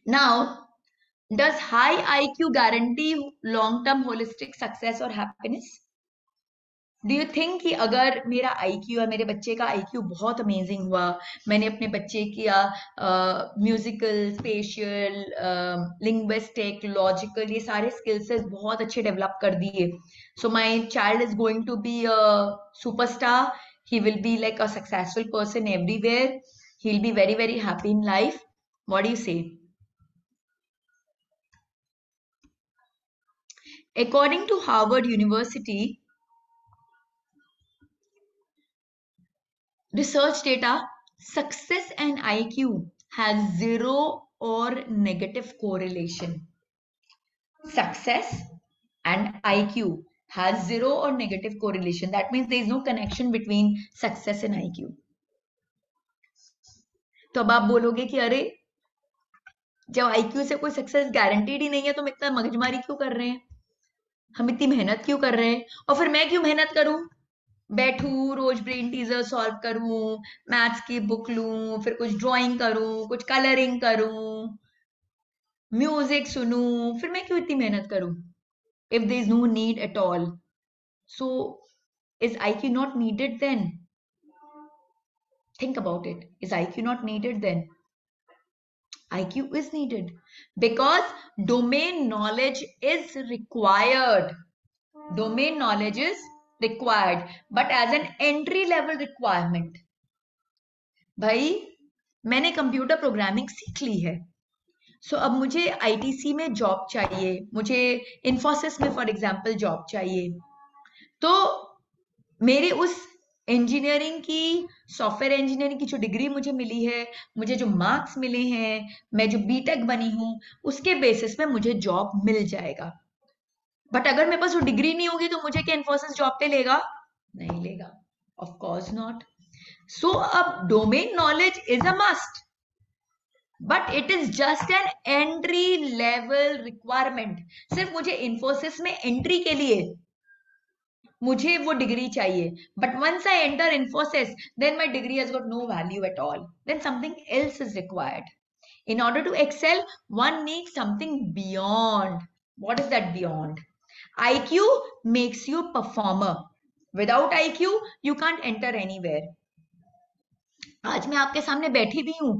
Now, does high IQ guarantee long-term holistic success or happiness? Do you think कि अगर मेरा IQ है, मेरे बच्चे का IQ बहुत अमेजिंग हुआ, मैंने अपने बच्चे किया म्यूजिकल, स्पेशियल, लिंग्विस्टिक, लॉजिकल, ये सारे स्किल्स बहुत अच्छे डेवलप कर दिए, so my child is going to be a superstar, he will be like a successful person everywhere, he'll be very very happy in life. What do you say? According to Harvard University research data, success and IQ has zero or negative correlation. Success and IQ has zero or negative correlation. That means there is no connection between success and IQ. तो अब आप बोलोगे कि अरे जब IQ से कोई success guaranteed ही नहीं है तो हम इतना मगजमारी क्यों कर रहे हैं, हम इतनी मेहनत क्यों कर रहे हैं, और फिर मैं क्यों मेहनत करूं, बैठूं रोज ब्रेन टीजर सॉल्व करूं, मैथ्स की बुक लूं, फिर कुछ ड्राइंग करूं, कुछ कलरिंग करूं, म्यूजिक सुनूं, फिर मैं क्यों इतनी मेहनत करूं, if there is no need at all. So is IQ not needed then? Think about it. Is IQ not needed then? IQ is needed because domain knowledge is required. Domain knowledge is required, but as an entry level requirement. भाई मैंने computer programming सीख ली है, सो अब मुझे ITC में job चाहिए, मुझे इन्फोसिस में फॉर एग्जांपल जॉब चाहिए, तो मेरे उस इंजीनियरिंग की, सॉफ्टवेयर इंजीनियरिंग की जो डिग्री मुझे मिली है, मुझे जो मार्क्स मिले हैं, मैं जो बीटेक बनी हूं, उसके बेसिस पे मुझे जॉब मिल जाएगा. बट अगर मेरे पास वो डिग्री नहीं होगी तो मुझे क्या इन्फोसिस जॉब पे लेगा? नहीं लेगा, ऑफ कोर्स नॉट. सो अब domain knowledge is a must, but it is just an entry level requirement. सिर्फ मुझे इन्फोसिस में एंट्री के लिए मुझे वो डिग्री चाहिए, but once I enter Infosys then my degree has got no value at all, then something else is required. In order to excel, one needs something beyond. What is that beyond? IQ makes you a performer. Without IQ, you can't enter anywhere. आज मैं आपके सामने बैठी भी हूं,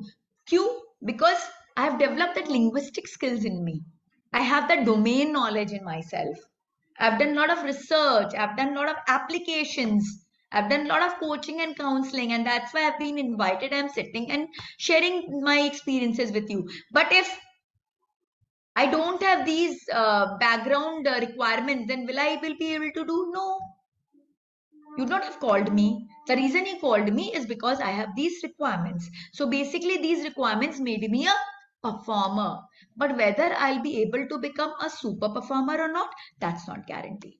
क्यों? Because I have developed that linguistic skills in me. I have that domain knowledge in myself. I've done a lot of research. I've done a lot of applications. I've done a lot of coaching and counseling, and that's why I've been invited. I'm sitting and sharing my experiences with you. But if I don't have these background requirements, then will I will be able to do? No. You would not have called me. The reason you called me is because I have these requirements. So basically, these requirements made me a performer. But whether I'll be able to become a super performer or not, that's not guaranteed.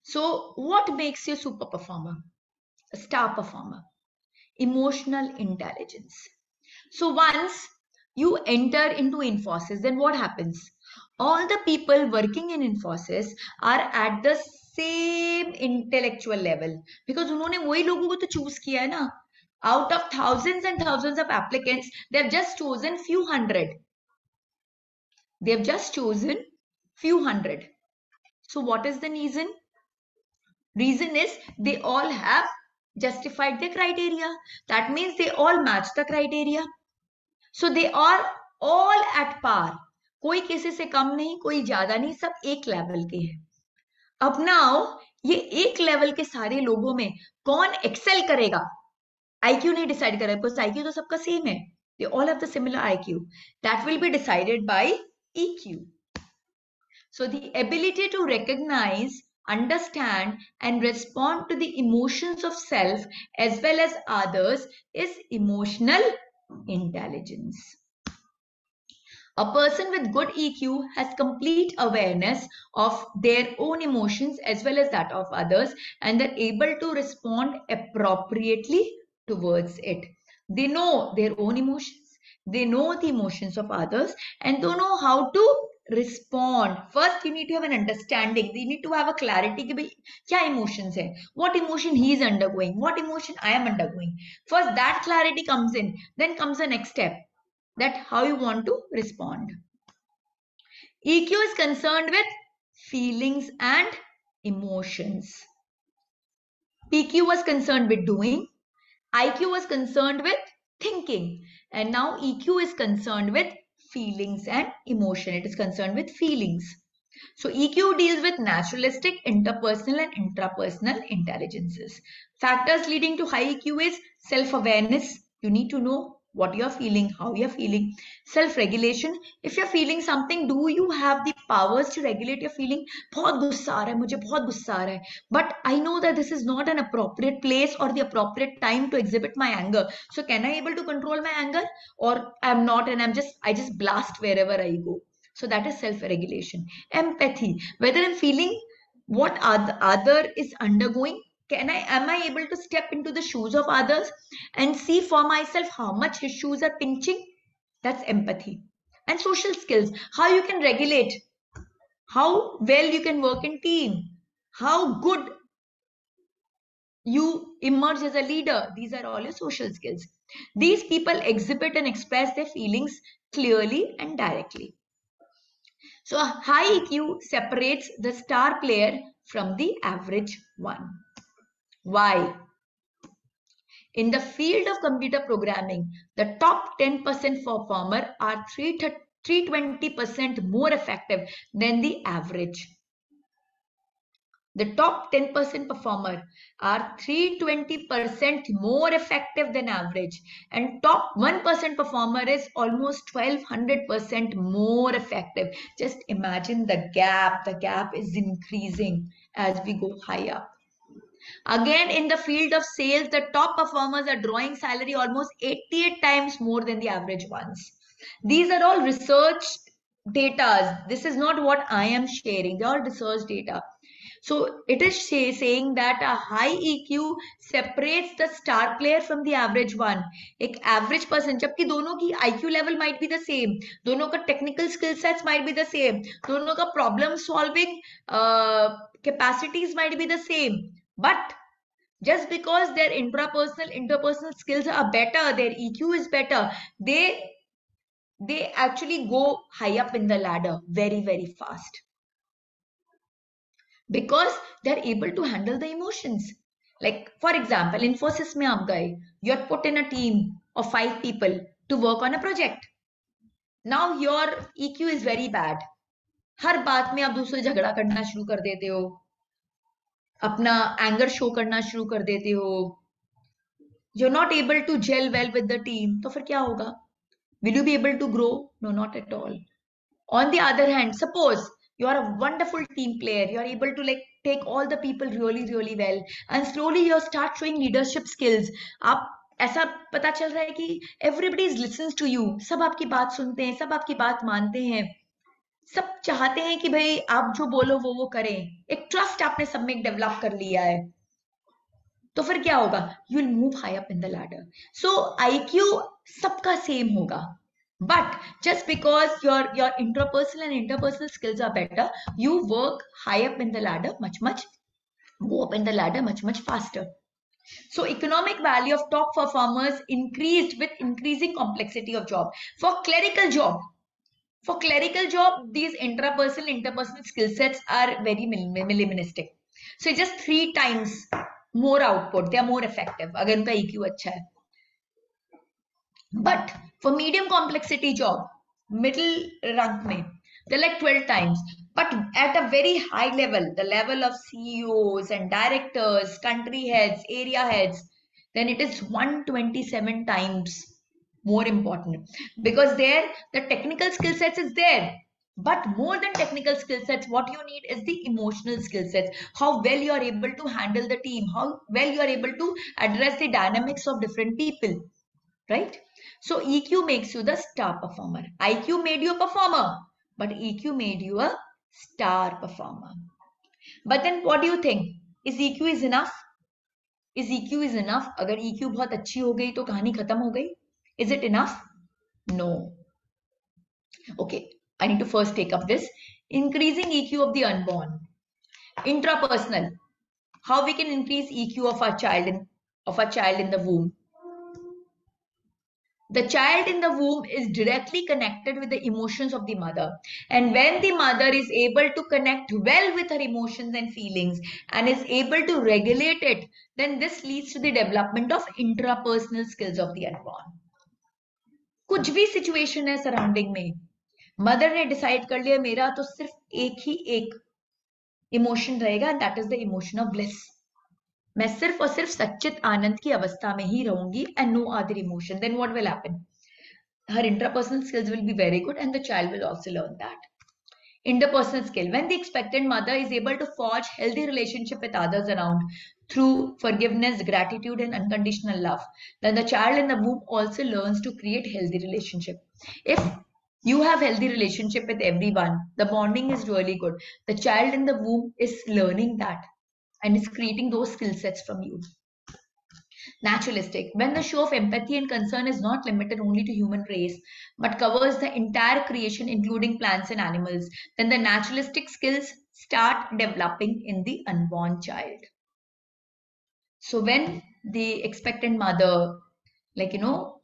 So what makes you a super performer? A star performer? Emotional intelligence. So once you enter into Infosys, then what happens? All the people working in Infosys are at the same intellectual level because उन्होंने वही लोगों को तो choose किया है ना. Out of thousands and thousands of applicants, they have just chosen few hundred. They have just chosen few hundred. So what is the reason? Reason is they all have justified their criteria. That means they all match the criteria. So they are all at par. कोई किसी से कम नहीं, कोई ज्यादा नहीं, सब एक level के हैं। अब नाउ ये एक लेवल के सारे लोगों में कौन एक्सेल करेगा, आईक्यू नहीं डिसाइड करेगा, बिकॉज आईक्यू तो सबका सेम है, they all have the similar IQ, that will be decided by EQ. So the ability to recognize, understand, and respond to the emotions of self as well as others is emotional intelligence. A person with good EQ has complete awareness of their own emotions as well as that of others, and they're able to respond appropriately towards it. They know their own emotions, they know the emotions of others, and they know how to respond. First, you need to have an understanding. They need to have a clarity कि भाई क्या emotions है, what emotion he is undergoing, what emotion I am undergoing. First, that clarity comes in. Then comes the next step, that how you want to respond. EQ is concerned with feelings and emotions. PQ was concerned with doing. IQ was concerned with thinking. And now EQ is concerned with feelings and emotion. It is concerned with feelings. So EQ deals with naturalistic, interpersonal and intrapersonal intelligences. Factors leading to high EQ is self-awareness. You need to know what you're feeling, how you're feeling. Self-regulation. If you're feeling something, do you have the powers to regulate your feeling? बहुत गुस्सा आ रहा है मुझे, बहुत गुस्सा आ रहा है. But I know that this is not an appropriate place or the appropriate time to exhibit my anger. So can I able to control my anger, or I'm not, and I just blast wherever I go. So that is self-regulation. Empathy, whether I'm feeling what other is undergoing, am I able to step into the shoes of others and see for myself how much his shoes are pinching? That's empathy. And social skills, how you can regulate, how well you can work in team, how good you emerge as a leader. These are all your social skills. These people exhibit and express their feelings clearly and directly. So a high EQ separates the star player from the average one. Why? In the field of computer programming, the top 10% performer are 320% more effective than the average. The top 10% performer are 320% more effective than average, and top 1% performer is almost 1200% more effective. Just imagine the gap is increasing as we go higher. Again, in the field of sales, the top performers are drawing salary almost 88 times more than the average ones. These are all research data. This is not what I am sharing. They are all research data. So it is saying that a high EQ separates the star player from the average one. एक average person, जबकि दोनों की IQ level might be the same, दोनों का technical skill sets might be the same, दोनों का problem solving capacities might be the same, but just because their interpersonal skills are better, their EQ is better, they actually go high up in the ladder very, very fast. Because they're able to handle the emotions. Like, for example, Infosys mein aap gaye, you're put in a team of 5 people to work on a project. Now your EQ is very bad. हर बात में आप दूसरे झगड़ा करना शुरू कर देते हो, अपना एंगर शो करना शुरू कर देते हो, you're not able to gel well with the team, तो फिर क्या होगा? Will you be able to grow? No, not at all. On the other hand, suppose you are a wonderful team player, you are able to like take all the people really, really well, and slowly you start showing leadership skills. आप ऐसा पता चल रहा है कि everybody listens to you, सब आपकी बात सुनते हैं, सब आपकी बात मानते हैं, सब चाहते हैं कि भाई आप जो बोलो वो करें, एक ट्रस्ट आपने सब में डेवलप कर लिया है, तो फिर क्या होगा? You will move high up in the ladder. So IQ सबका सेम होगा, but just because your interpersonal and interpersonal skills are better, you work high up in the ladder go up in the ladder much faster. So economic value of top performers increased with increasing complexity of job. For clerical job, these interpersonal skill sets are very minimalistic. So just 3 times more output, they are more effective अगर उनका EQ अच्छा है. But for medium complexity job, middle rank में, they're like 12 times. But at a very high level, the level of CEOs and directors, country heads, area heads, then it is 127 times more important, because there the technical skill sets is there. But more than technical skill sets, what you need is the emotional skill sets. How well you are able to handle the team, how well you are able to address the dynamics of different people, right? So EQ makes you the star performer. IQ made you a performer, but EQ made you a star performer. But then what do you think? Is EQ is enough? Is EQ is enough? अगर EQ बहुत अच्छी हो गई तो कहानी खत्म हो गई? Is it enough? No. Okay, I need to first take up this. Increasing EQ of the unborn. Intrapersonal. How we can increase EQ of our child in the womb. The child in the womb is directly connected with the emotions of the mother. And when the mother is able to connect well with her emotions and feelings and is able to regulate it, then this leads to the development of intrapersonal skills of the unborn. कुछ भी situation है surrounding में, mother ने decide कर लिया मेरा तो सिर्फ एक इमोशन रहेगा, that is the emotion of bliss. मैं सिर्फ और सिर्फ सच्चित आनंद की अवस्था में ही रहूंगी and no other emotion. Then what will happen? Her interpersonal skills will be very good and the child will also learn that. Interpersonal skill. When the expectant mother is able to forge healthy relationship with others around through forgiveness, gratitude and unconditional love, then the child in the womb also learns to create healthy relationship. If you have healthy relationship with everyone, the bonding is really good. The child in the womb is learning that and is creating those skill sets from you. Naturalistic. When the show of empathy and concern is not limited only to human race, but covers the entire creation, including plants and animals, then the naturalistic skills start developing in the unborn child. So when the expectant mother,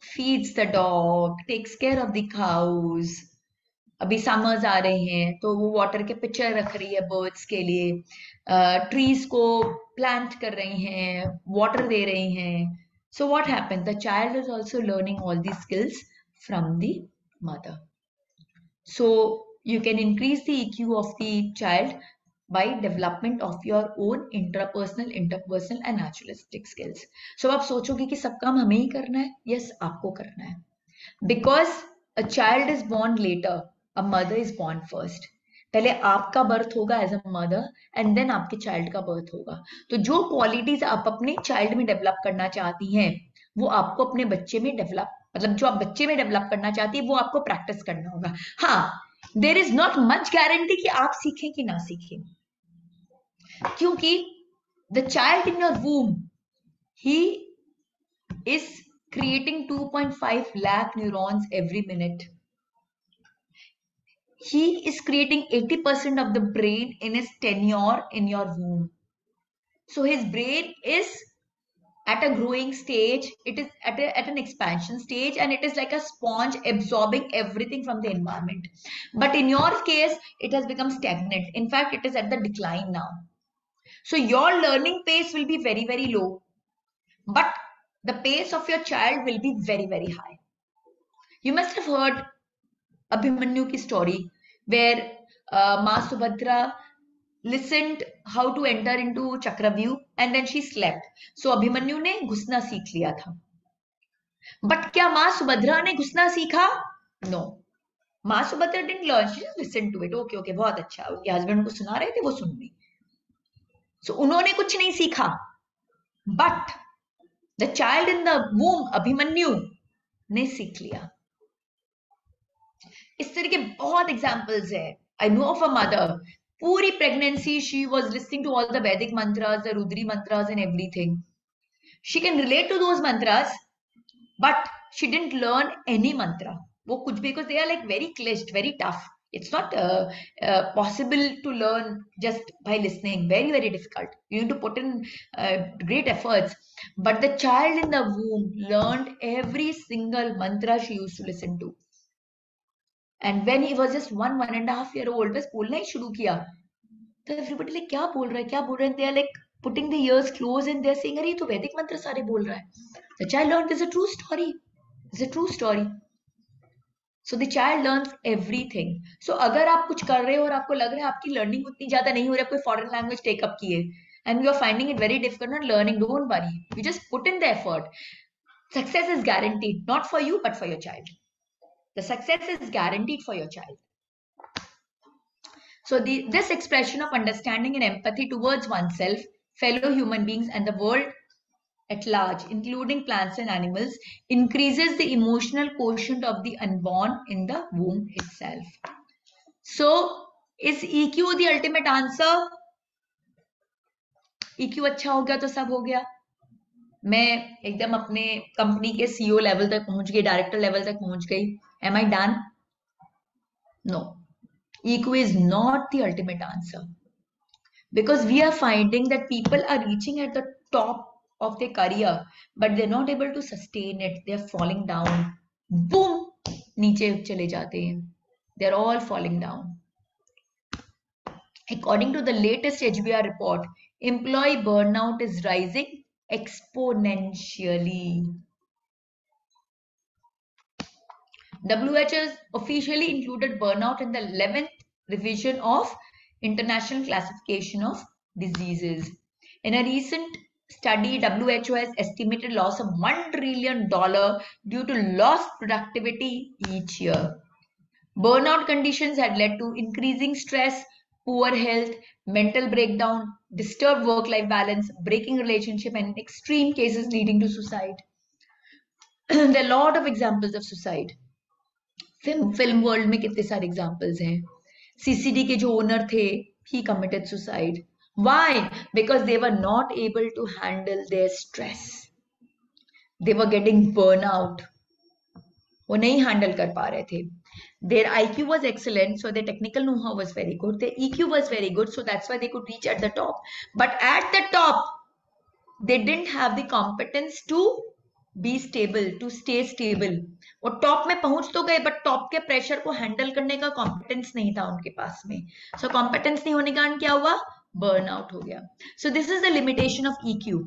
feeds the dog, takes care of the cows, अभी summers आ रहे हैं तो वो water के picture रख रही है birds के लिए, ट्रीज को प्लांट कर रही हैं, वाटर दे रही हैं. So what happens? The child is also learning all the skills from the mother. So you can increase the EQ of the child by development of your own intrapersonal, interpersonal and naturalistic skills. So आप सोचोगे कि सब काम हमें ही करना है? Yes, आपको करना है. Because a child is born later, a mother is born first. पहले आपका बर्थ होगा as a mother and then आपके चाइल्ड का बर्थ होगा. तो जो क्वालिटीज आप अपने चाइल्ड में डेवलप करना चाहती हैं वो आपको अपने बच्चे में डेवलप, मतलब जो आप बच्चे में डेवलप करना चाहती है वो आपको प्रैक्टिस करना होगा. हाँ, there is not much guarantee कि आप सीखें कि ना सीखें, क्योंकि the child in your womb he is creating 2.5 lakh neurons every minute. He is creating 80% of the brain in his tenure in your womb. So his brain is at a growing stage, it is at an expansion stage, and it is like a sponge absorbing everything from the environment. But in your case, it has become stagnant. In fact, it is at the decline now. So your learning pace will be very, very low. But the pace of your child will be very, very high. You must have heard Abhimanyu ki story where Ma Subhadra listened how to enter into Chakravyuh and then she slept. So Abhimanyu ने घुसना सीख लिया था. But क्या माँ सुभद्रा ने घुसना सीखा? No. माँ Subhadra didn't learn. She just listened to it. Okay, बहुत अच्छा. उनके हस्बैंड को सुना रहे थे, वो सुन ली. So उन्होंने कुछ नहीं सीखा. But the child in the womb, Abhimanyu, ने सीख लिया. इस तरह के बहुत एग्जाम्पल्स है. I know of a mother, पूरी pregnancy she was listening to all the Vedic mantras, the Rudri mantras and everything. She can relate to those mantras but she didn't learn any mantra. वो कुछ भी, because they are like very क्लिष्ट, very tough. It's not possible to learn just by listening. Very, very difficult. You need to put in great efforts. But the child in the womb learned every single mantra she used to listen to. And when he was just 1.5 year old, बस बोलना ही शुरू किया. तो everybody like क्या बोल रहा है? They are like putting the ears close and they are saying, अरे ये तो वैदिक मंत्र सारे बोल रहा है. The child learned. This is a true story. It's a true story. So the child learns everything. So अगर आप कुछ कर रहे हो और आपको लग रहा है आपकी लर्निंग उतनी ज्यादा नहीं हो रही, कोई फॉरेन लैंग्वेज टेकअप की है and you are finding it very difficult not learning, don't worry, you just put in the effort. Success is guaranteed, not for you but for your child. The success is guaranteed for your child. So this expression of understanding and empathy towards oneself, fellow human beings, and the world at large, including plants and animals, increases the emotional quotient of the unborn in the womb itself. So, is EQ the ultimate answer? EQ अच्छा हो गया तो सब हो गया. मैं एकदम अपने कंपनी के सीईओ लेवल तक पहुंच गई, डायरेक्टर लेवल तक पहुंच गई. Am I done? No. EQ is not the ultimate answer. Because we are finding that people are reaching at the top of their career, but they're not able to sustain it. They're falling down. Boom! नीचे चले जाते हैं. They're all falling down. According to the latest HBR report, employee burnout is rising exponentially. WHO has officially included burnout in the 11th revision of International Classification of Diseases. In a recent study, WHO has estimated loss of $1 trillion due to lost productivity each year. Burnout conditions had led to increasing stress, poor health, mental breakdown, disturbed work-life balance, breaking relationship, and in extreme cases leading to suicide. There are a lot of examples of suicide. Film world में कितने सारे examples हैं. CCD के जो owner थे, he committed suicide. Why? Because they were not able to handle their stress. They were getting burn out. वो नहीं handle कर पा रहे थे. Their IQ was excellent, so their technical know-how was very good. Their EQ was very good, so that's why they could reach at the top. But at the top, they didn't have the competence to be stable, to stay stable. और top में पहुंच तो गए, but top के pressure को handle करने का competence नहीं था उनके पास में. सो कॉम्पिटेंस नहीं होने के कारण क्या हुआ? बर्न आउट हो गया. So this is the limitation of EQ.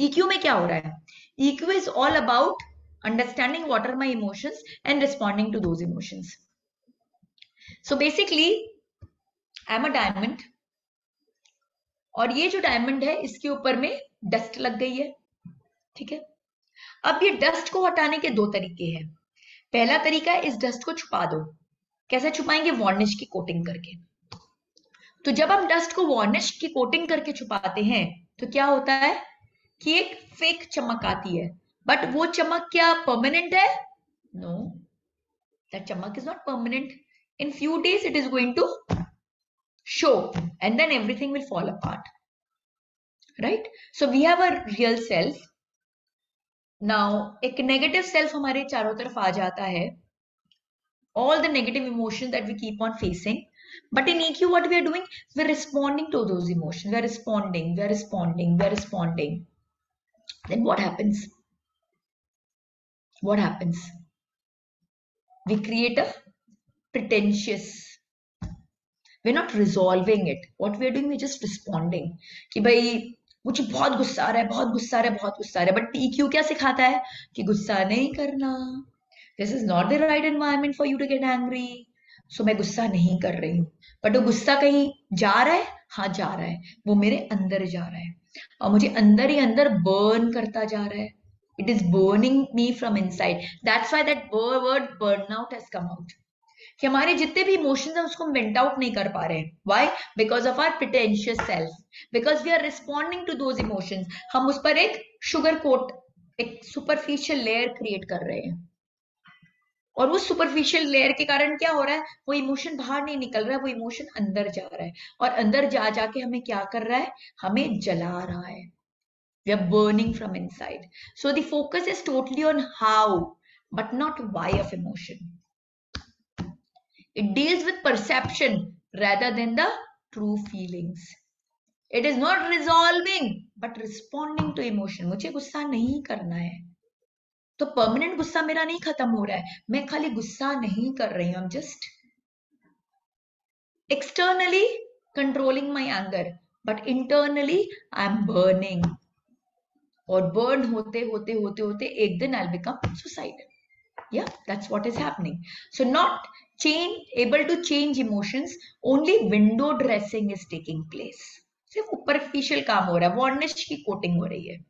EQ में क्या हो रहा है? EQ is all about understanding what are my emotions and responding to those emotions. So basically, I'm a diamond. और ये जो डायमंड है, इसके ऊपर में डस्ट लग गई है. ठीक है. अब ये डस्ट को हटाने के दो तरीके हैं. पहला तरीका है इस डस्ट को छुपा दो. कैसे छुपाएंगे? वार्निश की कोटिंग करके. तो जब हम डस्ट को वार्निश की कोटिंग करके छुपाते हैं तो क्या होता है कि एक फेक चमक आती है. बट वो चमक क्या परमानेंट है? नो, दैट चमक is not permanent. In few days it is going to show and then everything will fall apart, right? So we have a real self. Now एक negative self हमारे चारों तरफ आ जाता है, all the negative emotions that we keep on facing. But in EQ, what we are doing, we're responding to those emotions. We're responding. Then what happens? We create a pretentious. We're not resolving it. What we are doing, we're just responding. कि भाई मुझे बहुत गुस्सा आ रहा है. But EQ क्या सिखाता है? कि गुस्सा नहीं करना. This is not the right environment for you to get angry. So मैं गुस्सा नहीं कर रही हूँ. But वो गुस्सा कहीं जा रहा है? हाँ जा रहा है. वो मेरे अंदर जा रहा है और मुझे अंदर ही अंदर burn करता जा रहा है. It is burning me from inside. That's why that word burnout has come out. कि हमारे जितने भी इमोशंस हैं उसको हम वेंट आउट नहीं कर पा रहे हैं. Why? Because of our pretentious self. Because we are responding to those emotions. हम उस पर एक शुगर कोट, एक सुपरफिशियल लेयर क्रिएट कर रहे हैं. और उस सुपरफिशियल लेयर के कारण क्या हो रहा है? वो इमोशन बाहर नहीं निकल रहा है, वो इमोशन अंदर जा रहा है. और अंदर जा जाके हमें क्या कर रहा है? हमें जला रहा है. We are burning from inside. So the focus is totally on how but not why of emotion. It deals with perception rather than the true feelings. It is not resolving but responding to emotion. मुझे गुस्सा नहीं करना है तो permanent गुस्सा मेरा नहीं खत्म हो रहा है. मैं खाली गुस्सा नहीं कर रही हूं. I'm just externally controlling my anger but internally I'm burning. और बर्न होते होते एक दिन I'll become suicidal. Yeah, that's what is happening. So not able to change emotions, only window dressing is taking place. सिर्फ superficial काम हो रहा है, varnish की coating हो रही है.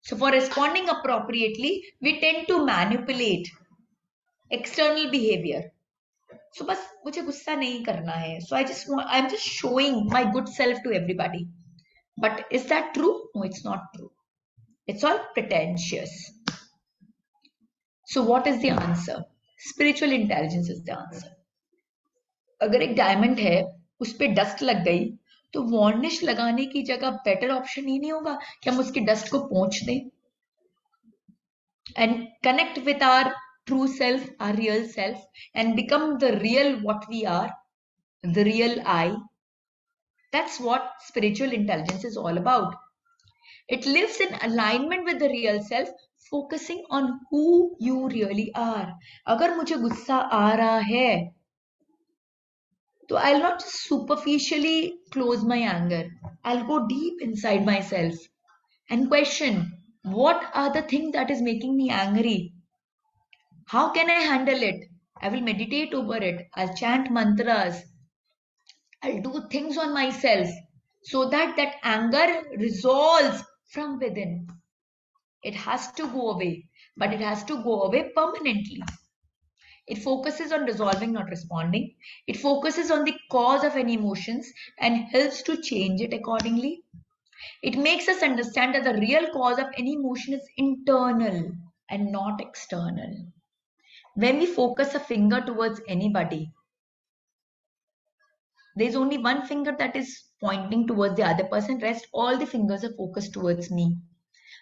So for responding appropriately, we tend to manipulate external behavior. So बस मुझे गुस्सा नहीं करना है. So I'm just showing my good self to everybody. But is that true? No, it's not true. It's all pretentious. So what is the answer? Spiritual intelligence is the answer. अगर एक diamond है उस पे dust लग गई तो varnish लगाने की जगह बेटर ऑप्शन ही नहीं होगा कि हम उसकी डस्ट को पोंछ दें and connect with our true self, our real self, and become the real what we are, the real I. That's what spiritual intelligence is all about. It lives in alignment with the real self, focusing on who you really are. अगर मुझे गुस्सा आ रहा है, तो I'll not just superficially close my anger. I'll go deep inside myself and question, what are the things that is making me angry? How can I handle it? I will meditate over it. I'll chant mantras. I'll do things on myself so that that anger resolves from within. It has to go away, but it has to go away permanently. It focuses on resolving, not responding. It focuses on the cause of any emotions and helps to change it accordingly. It makes us understand that the real cause of any emotion is internal and not external. When we focus a finger towards anybody, there's only one finger that is pointing towards the other person, rest all the fingers are focused towards me.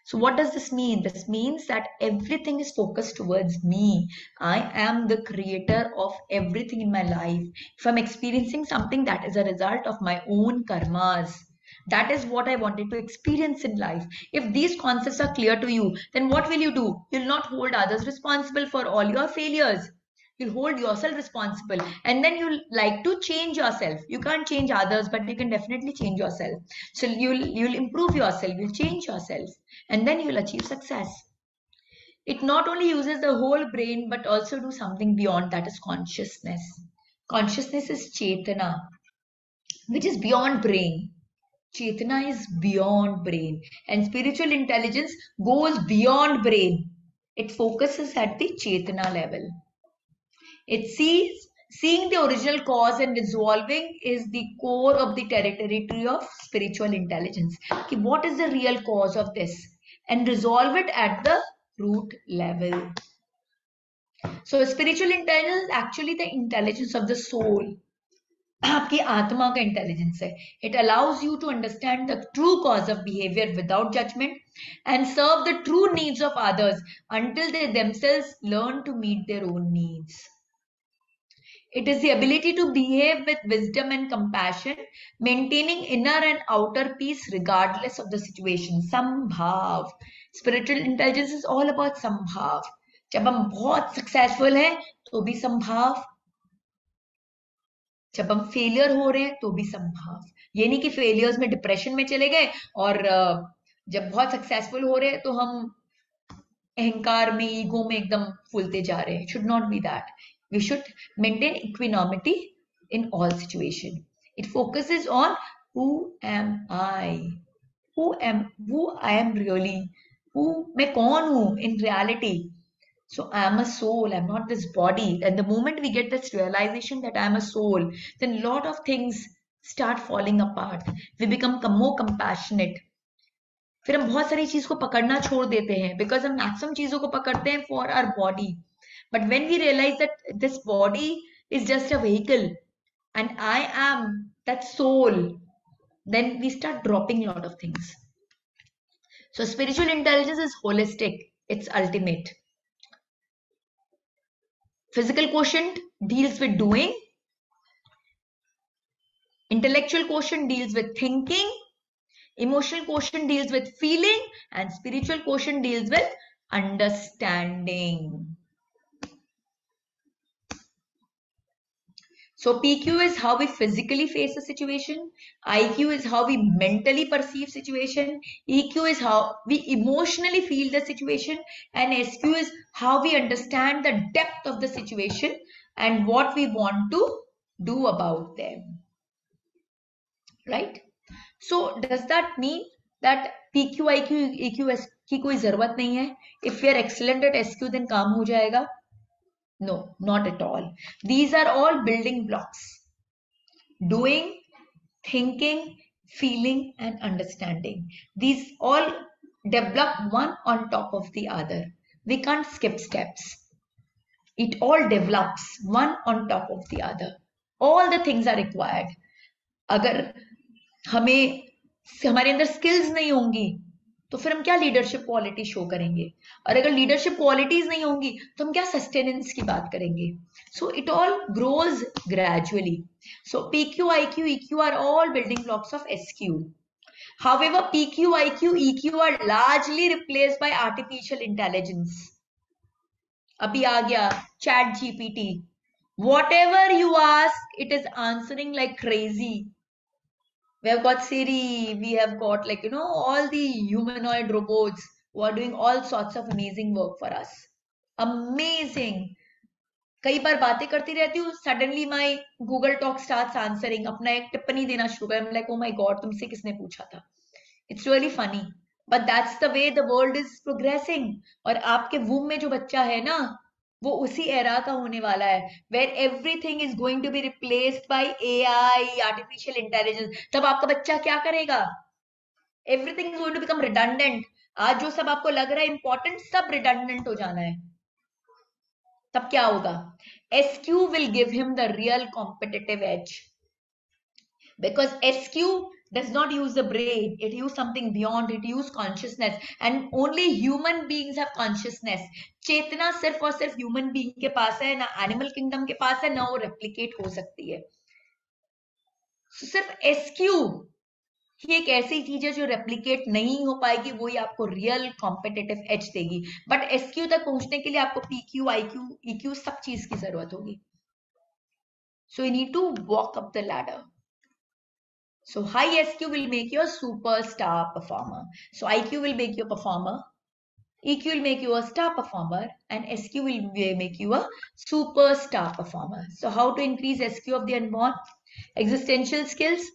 So what does this mean? This means that everything is focused towards me. I am the creator of everything in my life. If I'm experiencing something, that is a result of my own karmas. That is what I wanted to experience in life. If these concepts are clear to you, then what will you do? You'll not hold others responsible for all your failures. You'll hold yourself responsible, and then you'll like to change yourself. You can't change others, but you can definitely change yourself. So you'll improve yourself, you'll change yourself, and then you'll achieve success. It not only uses the whole brain, but also do something beyond that, is consciousness. Consciousness is chetana, which is beyond brain. Chetana is beyond brain, and spiritual intelligence goes beyond brain. It focuses at the chetana level. It seeing the original cause and resolving is the core of the territory of spiritual intelligence. Okay, what is the real cause of this? And resolve it at the root level. So spiritual intelligence is actually the intelligence of the soul. आपकी आत्मा का intelligence है. It allows you to understand the true cause of behavior without judgment and serve the true needs of others until they themselves learn to meet their own needs. It is the ability to behave with wisdom and compassion, maintaining inner and outer peace regardless of the situation. Sambhav. Spiritual intelligence is all about sambhav. जब हम बहुत successful हैं तो भी संभाव, जब हम failure हो रहे हैं तो भी संभाव. ये नहीं कि फेलियर्स में डिप्रेशन में चले गए और जब बहुत सक्सेसफुल हो रहे हैं तो हम अहंकार में, ईगो में एकदम फूलते जा रहे हैं. Should not be that. We should maintain equanimity in all situations. It focuses on who am I, who I am really, मैं कौन हूँ in reality. So I am a soul, I'm not this body. And the moment we get this realization that I am a soul, then a lot of things start falling apart. We become more compassionate. फिर हम बहुत सारी चीज को पकड़ना छोड़ देते हैं बिकॉज हम मैक्सिमम चीजों को पकड़ते हैं for our body. But when we realise that this body is just a vehicle and I am that soul, then we start dropping a lot of things. So spiritual intelligence is holistic, it's ultimate. Physical quotient deals with doing, intellectual quotient deals with thinking, emotional quotient deals with feeling, and spiritual quotient deals with understanding. So PQ is how we physically face a situation, IQ is how we mentally perceive situation, EQ is how we emotionally feel the situation, and SQ is how we understand the depth of the situation and what we want to do about them, right? So does that mean that PQ IQ EQ की कोई जरूरत नहीं है? If we are excellent at SQ then काम हो जाएगा? No, not at all. These are all building blocks. Doing, thinking, feeling, and understanding. These all develop one on top of the other. We can't skip steps. It all develops one on top of the other. All the things are required. अगर हमें हमारे अंदर skills नहीं होंगी तो फिर हम क्या लीडरशिप क्वालिटी शो करेंगे, और अगर लीडरशिप क्वालिटीज नहीं होंगी तो हम क्या सस्टेनेंस की बात करेंगे. So it all grows gradually. So PQ IQ EQ are all building blocks of SQ. However, PQ IQ EQ are largely replaced by artificial intelligence. अभी आ गया chat GPT. Whatever you ask, it is answering like crazy. We have got Siri, we have got all the humanoid robots who are doing all sorts of amazing work for us. Amazing. कई बार बातें करती रहती हूँ, suddenly my Google Talk starts answering, अपना एक टिप्पणी देना शुरू कर. I'm like, oh my God, तुमसे किसने पूछा था? It's really funny, but that's the way the world is progressing. और आपके womb में जो बच्चा है ना, वो उसी एरा का होने वाला है, where everything is going to be replaced by AI, artificial intelligence. तब आपका बच्चा क्या करेगा? Everything is going to become redundant. आज जो सब आपको लग रहा है important, सब redundant हो जाना है. तब क्या होगा? SQ will give him the real competitive edge, because SQ does not use the brain, it uses something beyond, it uses consciousness, and only human beings have consciousness. चेतना सिर्फ और सिर्फ ह्यूमन बीइंग के पास है, ना एनिमल किंगडम के पास है, ना वो रेप्लिकेट हो सकती है. सिर्फ SQ ही एक ऐसी चीज है जो रेप्लिकेट नहीं हो पाएगी, वही आपको रियल कॉम्पिटिटिव एज देगी. बट SQ तक पहुंचने के लिए आपको PQ IQ EQ सब चीज की जरूरत होगी. So you need to walk up the ladder. So high SQ will make you a superstar performer. So IQ will make you a performer, EQ will make you a star performer, and SQ will make you a superstar performer. So how to increase SQ of the unborn? Existential skills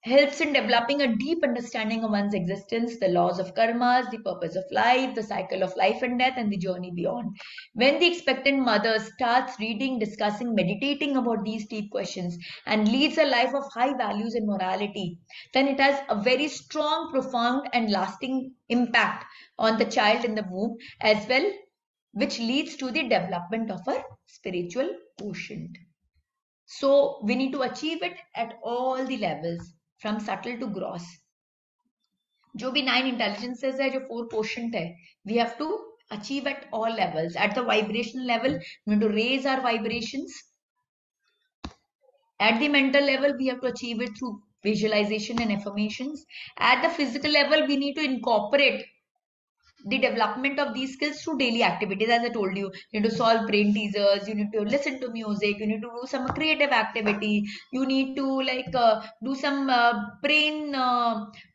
helps in developing a deep understanding of one's existence, the laws of karmas, the purpose of life, the cycle of life and death, and the journey beyond. When the expectant mother starts reading, discussing, meditating about these deep questions and leads a life of high values and morality, then it has a very strong, profound, and lasting impact on the child in the womb as well, which leads to the development of a spiritual quotient. So we need to achieve it at all the levels, from subtle to gross. जो भी 9 intelligences है, जो 4 quotient है, we have to achieve at all levels. At the vibrational level, we need to raise our vibrations. At the mental level, we have to achieve it through visualization and affirmations. At the physical level, we need to incorporate the development of these skills through daily activities. As I told you, you need to solve brain teasers, you need to listen to music, you need to do some creative activity, you need to do some brain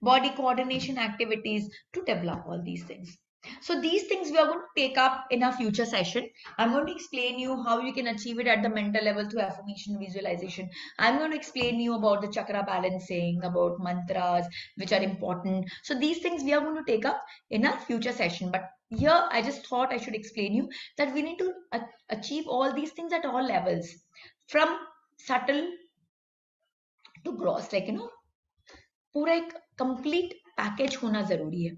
body coordination activities to develop all these things. So these things we are going to take up in our future session. I'm going to explain you how you can achieve it at the mental level through affirmation, visualization. I'm going to explain you about the chakra balancing, about mantras, which are important. So these things we are going to take up in our future session. But here I just thought I should explain you that we need to achieve all these things at all levels, from subtle to gross, पूरा एक complete package होना जरूरी है.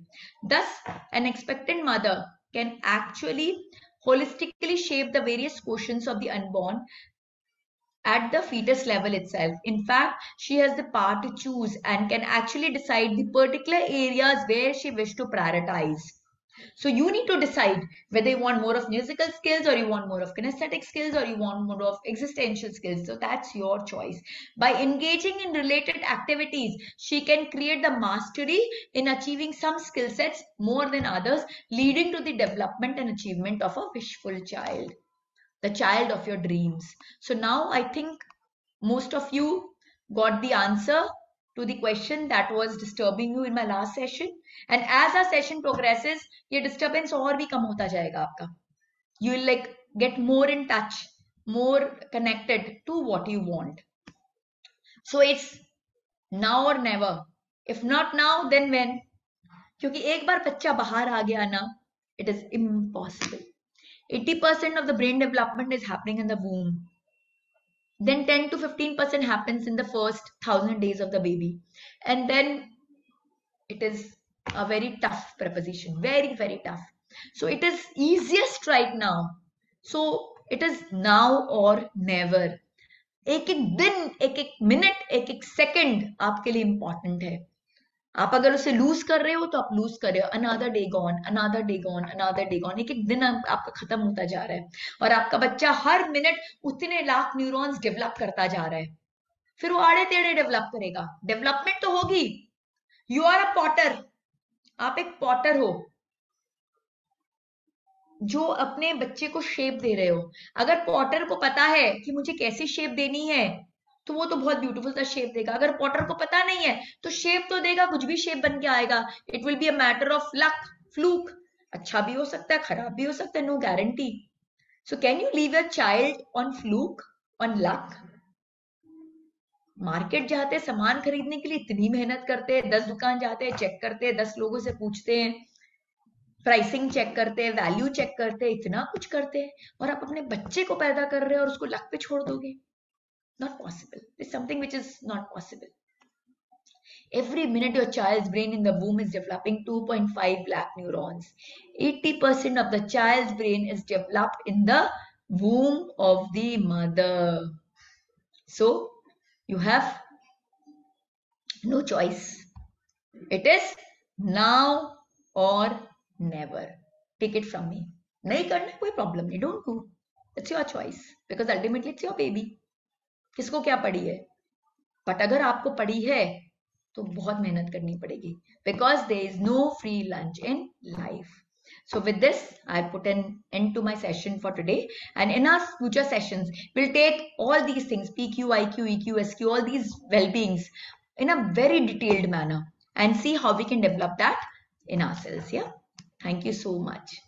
Thus, an expectant mother can actually holistically shape the various quotients of the unborn at the fetus level itself. In fact, she has the power to choose and can actually decide the particular areas where she wishes to prioritize. So you need to decide whether you want more of musical skills, or you want more of kinesthetic skills, or you want more of existential skills. So that's your choice. By engaging in related activities, she can create the mastery in achieving some skill sets more than others, leading to the development and achievement of a wishful child. the child of your dreams. So now I think most of you got the answer to the question that was disturbing you in my last session. And as our session progresses, ये disturbance और भी कम होता जाएगा आपका. You will like get more in touch, more connected to what you want. So it's now or never. If not now, then when? क्योंकि एक बार बच्चा बाहर आ गया ना, it is impossible. 80% of the brain development is happening in the womb. Then 10 to 15% happens in the first 1,000 days of the baby. And then it is a very tough preposition, very, very tough. So it is easiest right now. So it is now or never. एक एक दिन, एक एक minute, एक एक second आपके लिए important है. आप अगर उसे लूज कर रहे हो तो आप लूज कर रहे हो. Another day gone, another day gone, another day gone. एक एक दिन आपका खत्म होता जा रहा है और आपका बच्चा हर मिनट उतने लाख न्यूरॉन्स डेवलप करता जा रहा है. फिर वो आड़े टेढ़े डेवलप करेगा. डेवलपमेंट तो होगी. You are a potter. आप एक पॉटर हो जो अपने बच्चे को शेप दे रहे हो. अगर पॉटर को पता है कि मुझे कैसी शेप देनी है तो वो तो बहुत ब्यूटीफुल सा शेप देगा. अगर पॉटर को पता नहीं है तो शेप तो देगा, कुछ भी शेप बन के आएगा. It will be a matter of luck, fluke. अच्छा भी हो सकता है, खराब भी हो सकता है, no guarantee. So can you leave your child on fluke, on luck? Market जाते हैं सामान खरीदने के लिए, इतनी मेहनत करते हैं, 10 दुकान जाते हैं, चेक करते हैं, 10 लोगों से पूछते हैं, प्राइसिंग चेक करते हैं, वैल्यू चेक करते हैं, इतना कुछ करते हैं, और आप अपने बच्चे को पैदा कर रहे हो और उसको लक पे छोड़ दोगे? Not possible. It's something which is not possible. Every minute your child's brain in the womb is developing 2.5 lakh neurons. 80% of the child's brain is developed in the womb of the mother. So you have no choice. It is now or never. Take it from me. नहीं करना कोई problem नहीं. Don't do. It's your choice. Because ultimately it's your baby. किसको क्या पड़ी है? But अगर आपको पड़ी है तो बहुत मेहनत करनी पड़ेगी. Because there is no free lunch in life. So with this, I put an end to my session for today. And in our future sessions, we'll take all these things, PQ, IQ, EQ, SQ, all these well-beings in a very detailed manner and see how we can develop that in ourselves. Yeah. Thank you so much.